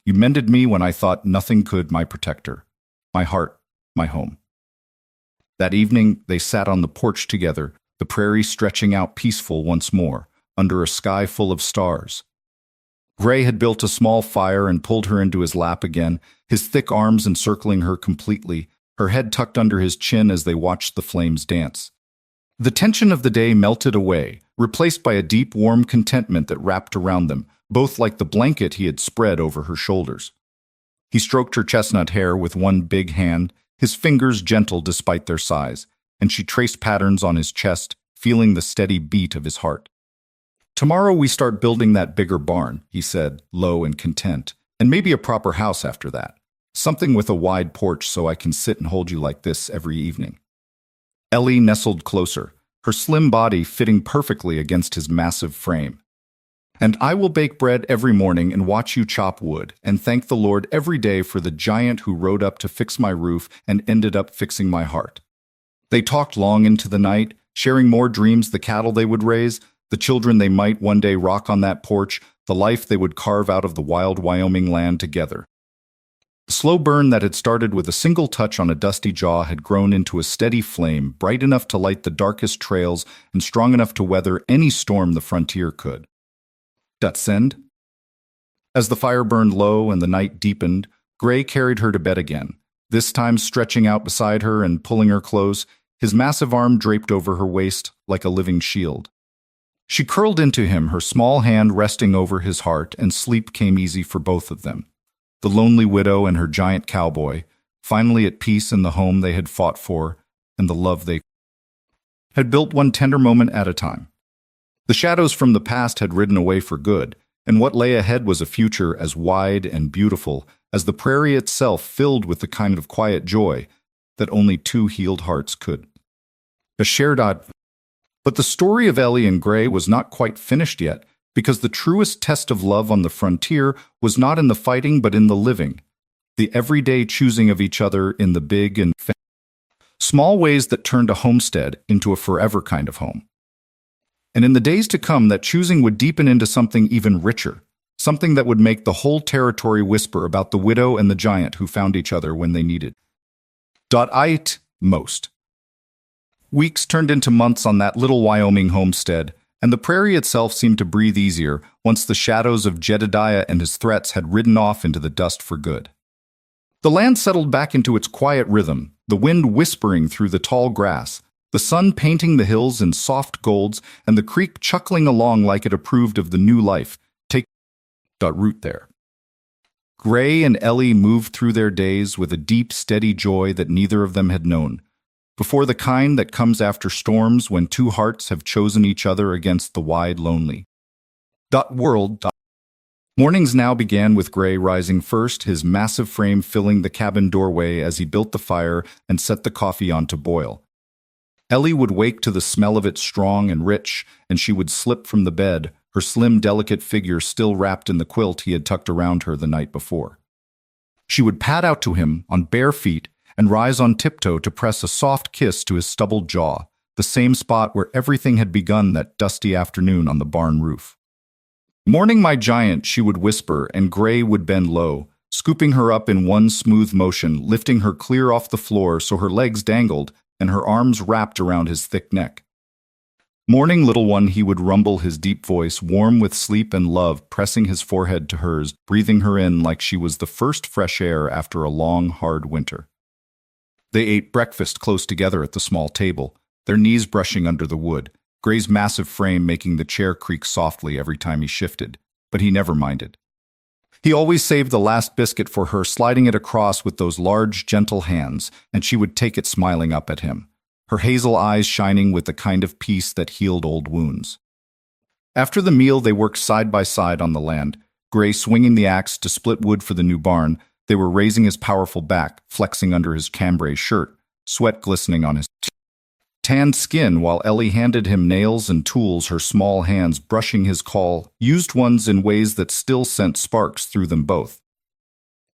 You mended me when I thought nothing could, my protector, my heart, my home." That evening, they sat on the porch together, the prairie stretching out peaceful once more, under a sky full of stars. Gray had built a small fire and pulled her into his lap again, his thick arms encircling her completely, her head tucked under his chin as they watched the flames dance. The tension of the day melted away, replaced by a deep, warm contentment that wrapped around them, both like the blanket he had spread over her shoulders. He stroked her chestnut hair with one big hand, his fingers gentle despite their size, and she traced patterns on his chest, feeling the steady beat of his heart. "Tomorrow we start building that bigger barn," he said, low and content, "and maybe a proper house after that. Something with a wide porch so I can sit and hold you like this every evening." Ellie nestled closer, her slim body fitting perfectly against his massive frame. "And I will bake bread every morning and watch you chop wood, and thank the Lord every day for the giant who rode up to fix my roof and ended up fixing my heart." They talked long into the night, sharing more dreams, the cattle they would raise, the children they might one day rock on that porch, the life they would carve out of the wild Wyoming land together. The slow burn that had started with a single touch on a dusty jaw had grown into a steady flame, bright enough to light the darkest trails and strong enough to weather any storm the frontier could. Send? As the fire burned low and the night deepened, Gray carried her to bed again, this time stretching out beside her and pulling her close, his massive arm draped over her waist like a living shield. She curled into him, her small hand resting over his heart, and sleep came easy for both of them. The lonely widow and her giant cowboy, finally at peace in the home they had fought for and the love they had built one tender moment at a time. The shadows from the past had ridden away for good, and what lay ahead was a future as wide and beautiful as the prairie itself, filled with the kind of quiet joy that only two healed hearts could. A shared odd. But the story of Ellie and Gray was not quite finished yet, because the truest test of love on the frontier was not in the fighting but in the living, the everyday choosing of each other in the big and small ways that turned a homestead into a forever kind of home. And in the days to come, that choosing would deepen into something even richer, something that would make the whole territory whisper about the widow and the giant who found each other when they needed. Most. Weeks turned into months on that little Wyoming homestead, and the prairie itself seemed to breathe easier once the shadows of Jedediah and his threats had ridden off into the dust for good. The land settled back into its quiet rhythm, the wind whispering through the tall grass, the sun painting the hills in soft golds, and the creek chuckling along like it approved of the new life. Take root there. Gray and Ellie moved through their days with a deep, steady joy that neither of them had known, before the kind that comes after storms when two hearts have chosen each other against the wide, lonely world. Mornings now began with Gray rising first, his massive frame filling the cabin doorway as he built the fire and set the coffee on to boil. Ellie would wake to the smell of it strong and rich, and she would slip from the bed, her slim, delicate figure still wrapped in the quilt he had tucked around her the night before. She would pad out to him on bare feet and rise on tiptoe to press a soft kiss to his stubbled jaw, the same spot where everything had begun that dusty afternoon on the barn roof. "Morning, my giant," she would whisper, and Gray would bend low, scooping her up in one smooth motion, lifting her clear off the floor so her legs dangled and her arms wrapped around his thick neck. "Morning, little one," he would rumble, his deep voice, warm with sleep and love, pressing his forehead to hers, breathing her in like she was the first fresh air after a long, hard winter. They ate breakfast close together at the small table, their knees brushing under the wood, Gray's massive frame making the chair creak softly every time he shifted, but he never minded. He always saved the last biscuit for her, sliding it across with those large, gentle hands, and she would take it smiling up at him, her hazel eyes shining with the kind of peace that healed old wounds. After the meal, they worked side by side on the land, Gray swinging the axe to split wood for the new barn. They were raising his powerful back, flexing under his chambray shirt, sweat glistening on his tanned skin, while Ellie handed him nails and tools, her small hands brushing his caul, used ones in ways that still sent sparks through them both.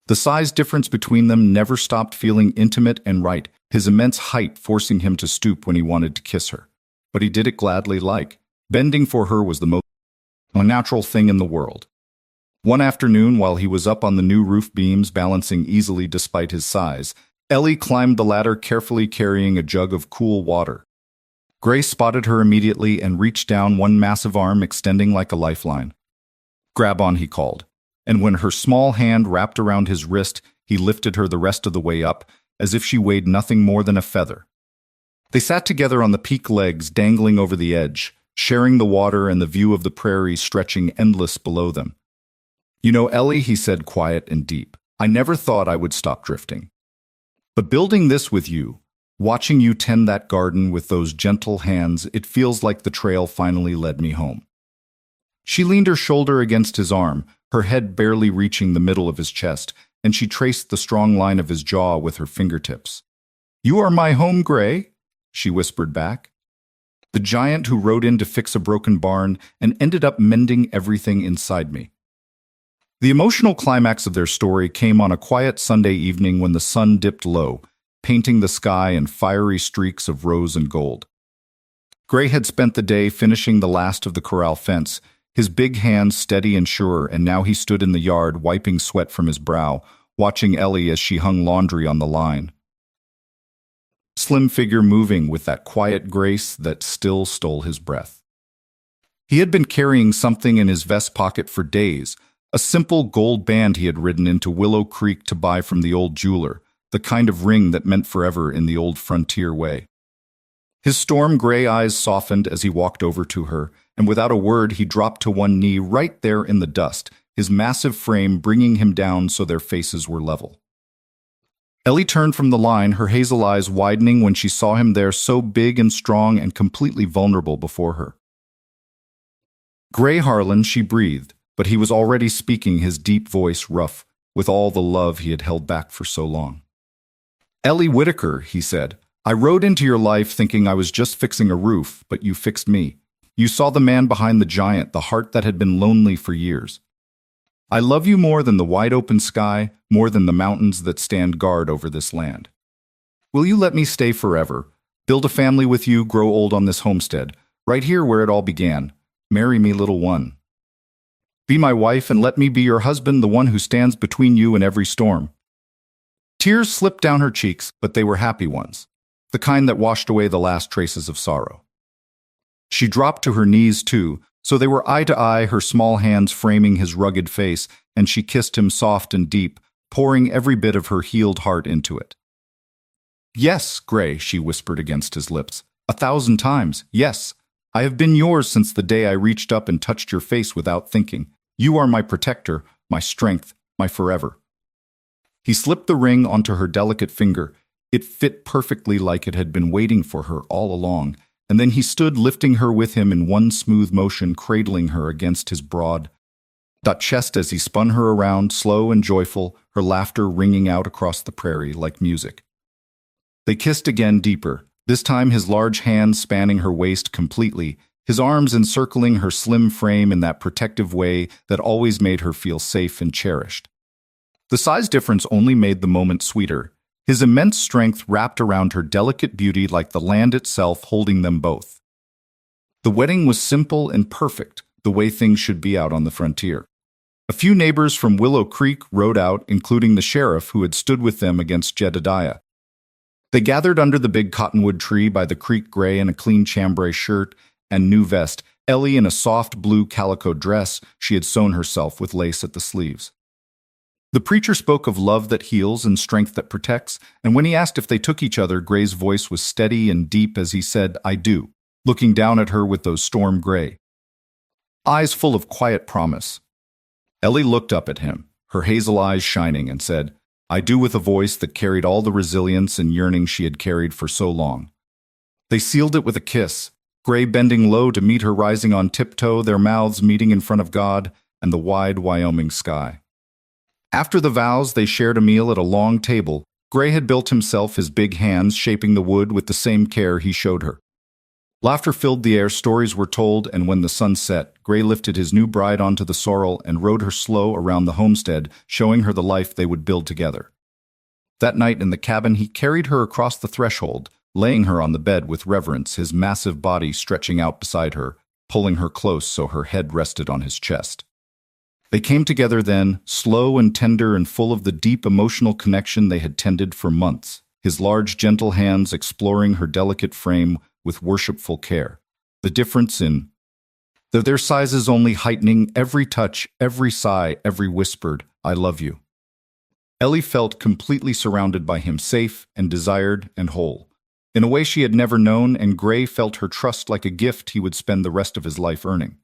The size difference between them never stopped feeling intimate and right, his immense height forcing him to stoop when he wanted to kiss her. But he did it gladly, like bending for her was the most unnatural thing in the world. One afternoon, while he was up on the new roof beams, balancing easily despite his size, Ellie climbed the ladder carefully, carrying a jug of cool water. Gray spotted her immediately and reached down, one massive arm extending like a lifeline. "Grab on," he called, and when her small hand wrapped around his wrist, he lifted her the rest of the way up, as if she weighed nothing more than a feather. They sat together on the peak legs dangling over the edge, sharing the water and the view of the prairie stretching endless below them. "You know, Ellie," he said, quiet and deep, "I never thought I would stop drifting. But building this with you, watching you tend that garden with those gentle hands, it feels like the trail finally led me home." She leaned her shoulder against his arm, her head barely reaching the middle of his chest, and she traced the strong line of his jaw with her fingertips. "You are my home, Gray," she whispered back. "The giant who rode in to fix a broken barn and ended up mending everything inside me." The emotional climax of their story came on a quiet Sunday evening when the sun dipped low, painting the sky in fiery streaks of rose and gold. Gray had spent the day finishing the last of the corral fence, his big hands steady and sure, and now he stood in the yard wiping sweat from his brow, watching Ellie as she hung laundry on the line. Slim figure moving with that quiet grace that still stole his breath. He had been carrying something in his vest pocket for days, a simple gold band he had ridden into Willow Creek to buy from the old jeweler, the kind of ring that meant forever in the old frontier way. His storm gray eyes softened as he walked over to her, and without a word he dropped to one knee right there in the dust, his massive frame bringing him down so their faces were level. Ellie turned from the line, her hazel eyes widening when she saw him there, so big and strong and completely vulnerable before her. "Gray Harlan," she breathed, but he was already speaking, his deep voice rough, with all the love he had held back for so long. "Ellie Whitaker," he said, "I rode into your life thinking I was just fixing a roof, but you fixed me. You saw the man behind the giant, the heart that had been lonely for years. I love you more than the wide-open sky, more than the mountains that stand guard over this land. Will you let me stay forever, build a family with you, grow old on this homestead, right here where it all began? Marry me, little one. Be my wife and let me be your husband, the one who stands between you and every storm." Tears slipped down her cheeks, but they were happy ones, the kind that washed away the last traces of sorrow. She dropped to her knees too, so they were eye to eye, her small hands framing his rugged face, and she kissed him soft and deep, pouring every bit of her healed heart into it. "Yes, Gray," she whispered against his lips, 1,000 times, "yes. I have been yours since the day I reached up and touched your face without thinking. You are my protector, my strength, my forever." He slipped the ring onto her delicate finger. It fit perfectly like it had been waiting for her all along, and then he stood lifting her with him in one smooth motion, cradling her against his broad chest as he spun her around, slow and joyful, her laughter ringing out across the prairie like music. They kissed again, deeper, this time his large hands spanning her waist completely, his arms encircling her slim frame in that protective way that always made her feel safe and cherished. The size difference only made the moment sweeter. His immense strength wrapped around her delicate beauty like the land itself, holding them both. The wedding was simple and perfect, the way things should be out on the frontier. A few neighbors from Willow Creek rode out, including the sheriff who had stood with them against Jedediah. They gathered under the big cottonwood tree by the creek, Gray in a clean chambray shirt and new vest, Ellie in a soft blue calico dress she had sewn herself with lace at the sleeves. The preacher spoke of love that heals and strength that protects, and when he asked if they took each other, Gray's voice was steady and deep as he said, "I do," looking down at her with those storm gray eyes full of quiet promise. Ellie looked up at him, her hazel eyes shining, and said, "I do," with a voice that carried all the resilience and yearning she had carried for so long. They sealed it with a kiss, Gray bending low to meet her, rising on tiptoe, their mouths meeting in front of God and the wide Wyoming sky. After the vows, they shared a meal at a long table. Gray had built himself, his big hands shaping the wood with the same care he showed her. Laughter filled the air, stories were told, and when the sun set, Gray lifted his new bride onto the sorrel and rode her slow around the homestead, showing her the life they would build together. That night in the cabin, he carried her across the threshold, laying her on the bed with reverence, his massive body stretching out beside her, pulling her close so her head rested on his chest. They came together then, slow and tender and full of the deep emotional connection they had tended for months, his large, gentle hands exploring her delicate frame with worshipful care. The difference in their sizes only heightening every touch, every sigh, every whispered, "I love you." Ellie felt completely surrounded by him, safe and desired and whole. In a way she had never known, and Gray felt her trust like a gift he would spend the rest of his life earning.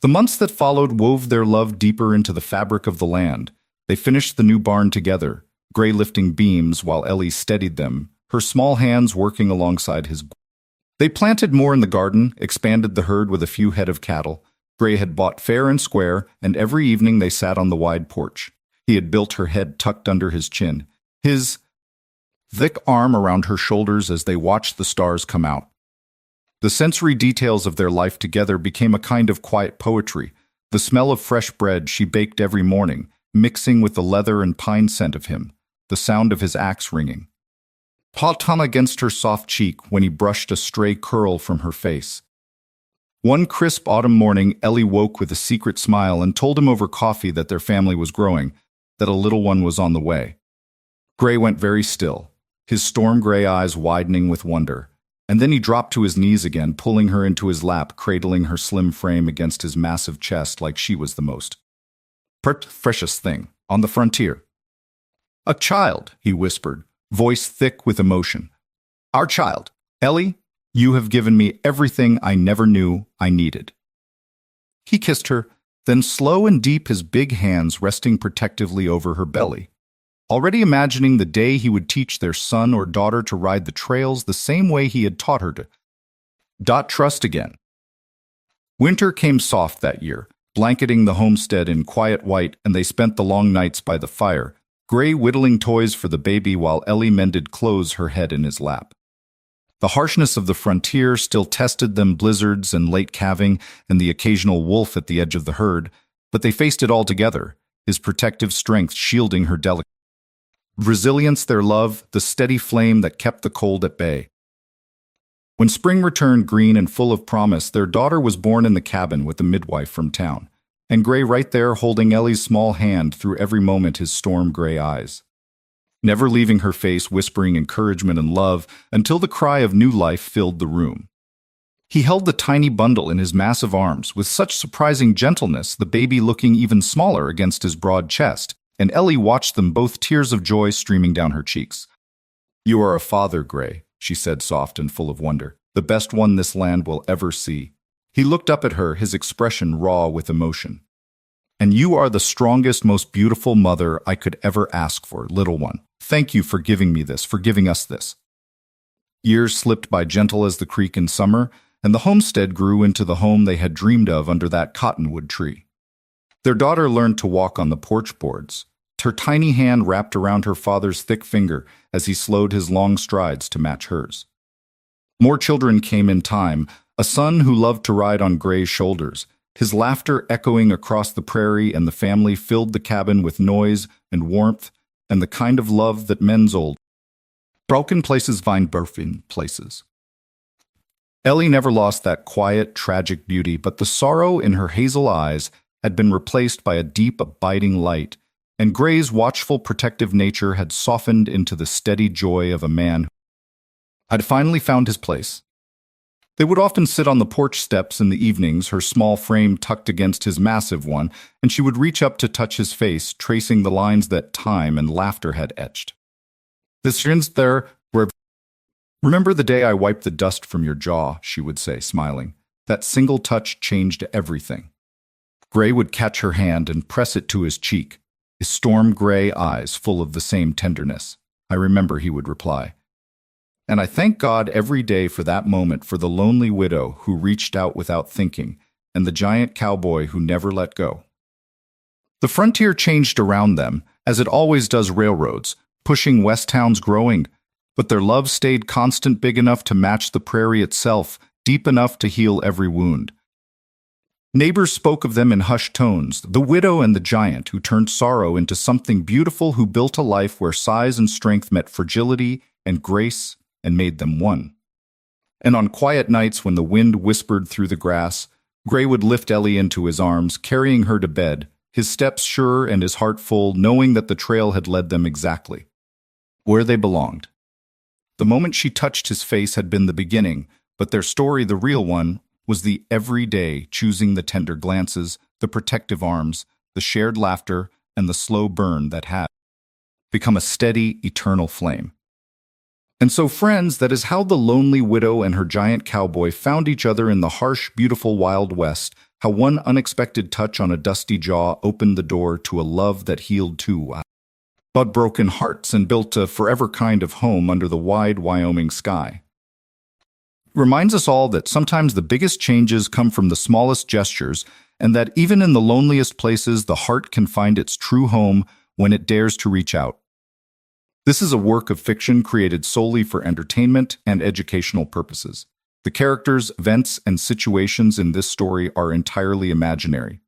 The months that followed wove their love deeper into the fabric of the land. They finished the new barn together, Gray lifting beams while Ellie steadied them, her small hands working alongside his. They planted more in the garden, expanded the herd with a few head of cattle. Gray had bought fair and square, and every evening they sat on the wide porch. He had built her head tucked under his chin, his thick arm around her shoulders as they watched the stars come out. The sensory details of their life together became a kind of quiet poetry, the smell of fresh bread she baked every morning, mixing with the leather and pine scent of him, the sound of his axe ringing. Paw against her soft cheek when he brushed a stray curl from her face. One crisp autumn morning, Ellie woke with a secret smile and told him over coffee that their family was growing, that a little one was on the way. Gray went very still, his storm gray eyes widening with wonder, and then he dropped to his knees again, pulling her into his lap, cradling her slim frame against his massive chest like she was the most precious thing on the frontier. "A child," he whispered, voice thick with emotion. "Our child. Ellie, you have given me everything I never knew I needed." He kissed her, then slow and deep, his big hands resting protectively over her belly. Already imagining the day he would teach their son or daughter to ride the trails the same way he had taught her to. Trust again. Winter came soft that year, blanketing the homestead in quiet white, and they spent the long nights by the fire, Gray whittling toys for the baby while Ellie mended clothes, her head in his lap. The harshness of the frontier still tested them, blizzards and late calving and the occasional wolf at the edge of the herd, but they faced it all together, his protective strength shielding her delicate resilience, their love, the steady flame that kept the cold at bay. When spring returned green and full of promise, their daughter was born in the cabin with a midwife from town, and Gray right there holding Ellie's small hand through every moment, his storm gray eyes. Never leaving her face, whispering encouragement and love until the cry of new life filled the room. He held the tiny bundle in his massive arms with such surprising gentleness, the baby looking even smaller against his broad chest, and Ellie watched them both, tears of joy streaming down her cheeks. "You are a father, Gray," she said, soft and full of wonder, "the best one this land will ever see." He looked up at her, his expression raw with emotion. "And you are the strongest, most beautiful mother I could ever ask for, little one. Thank you for giving me this, for giving us this." Years slipped by, gentle as the creek in summer, and the homestead grew into the home they had dreamed of under that cottonwood tree. Their daughter learned to walk on the porch boards, her tiny hand wrapped around her father's thick finger as he slowed his long strides to match hers. More children came in time, a son who loved to ride on Gray's shoulders, his laughter echoing across the prairie, and the family filled the cabin with noise and warmth and the kind of love that mends old broken places find birthing places. Ellie never lost that quiet, tragic beauty, but the sorrow in her hazel eyes had been replaced by a deep, abiding light, and Gray's watchful, protective nature had softened into the steady joy of a man who had finally found his place. They would often sit on the porch steps in the evenings, her small frame tucked against his massive one, and she would reach up to touch his face, tracing the lines that time and laughter had etched. "The shins there were. Remember the day I wiped the dust from your jaw," she would say, smiling. "That single touch changed everything." Gray would catch her hand and press it to his cheek, his storm gray eyes full of the same tenderness. "I remember," he would reply. "And I thank God every day for that moment, for the lonely widow who reached out without thinking, and the giant cowboy who never let go." The frontier changed around them, as it always does railroads, pushing west towns growing, but their love stayed constant, big enough to match the prairie itself, deep enough to heal every wound. Neighbors spoke of them in hushed tones, the widow and the giant who turned sorrow into something beautiful, who built a life where size and strength met fragility and grace and made them one. And on quiet nights when the wind whispered through the grass, Gray would lift Ellie into his arms, carrying her to bed, his steps sure and his heart full, knowing that the trail had led them exactly where they belonged. The moment she touched his face had been the beginning, but their story, the real one, was the everyday choosing the tender glances, the protective arms, the shared laughter, and the slow burn that had become a steady, eternal flame. And so, friends, that is how the lonely widow and her giant cowboy found each other in the harsh, beautiful Wild West, how one unexpected touch on a dusty jaw opened the door to a love that healed two blood-broken hearts and built a forever kind of home under the wide Wyoming sky. Reminds us all that sometimes the biggest changes come from the smallest gestures, and that even in the loneliest places, the heart can find its true home when it dares to reach out. This is a work of fiction created solely for entertainment and educational purposes. The characters, events, and situations in this story are entirely imaginary.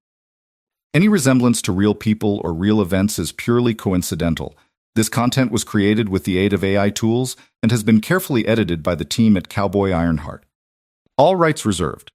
Any resemblance to real people or real events is purely coincidental. This content was created with the aid of AI tools and has been carefully edited by the team at Cowboy Ironheart. All rights reserved.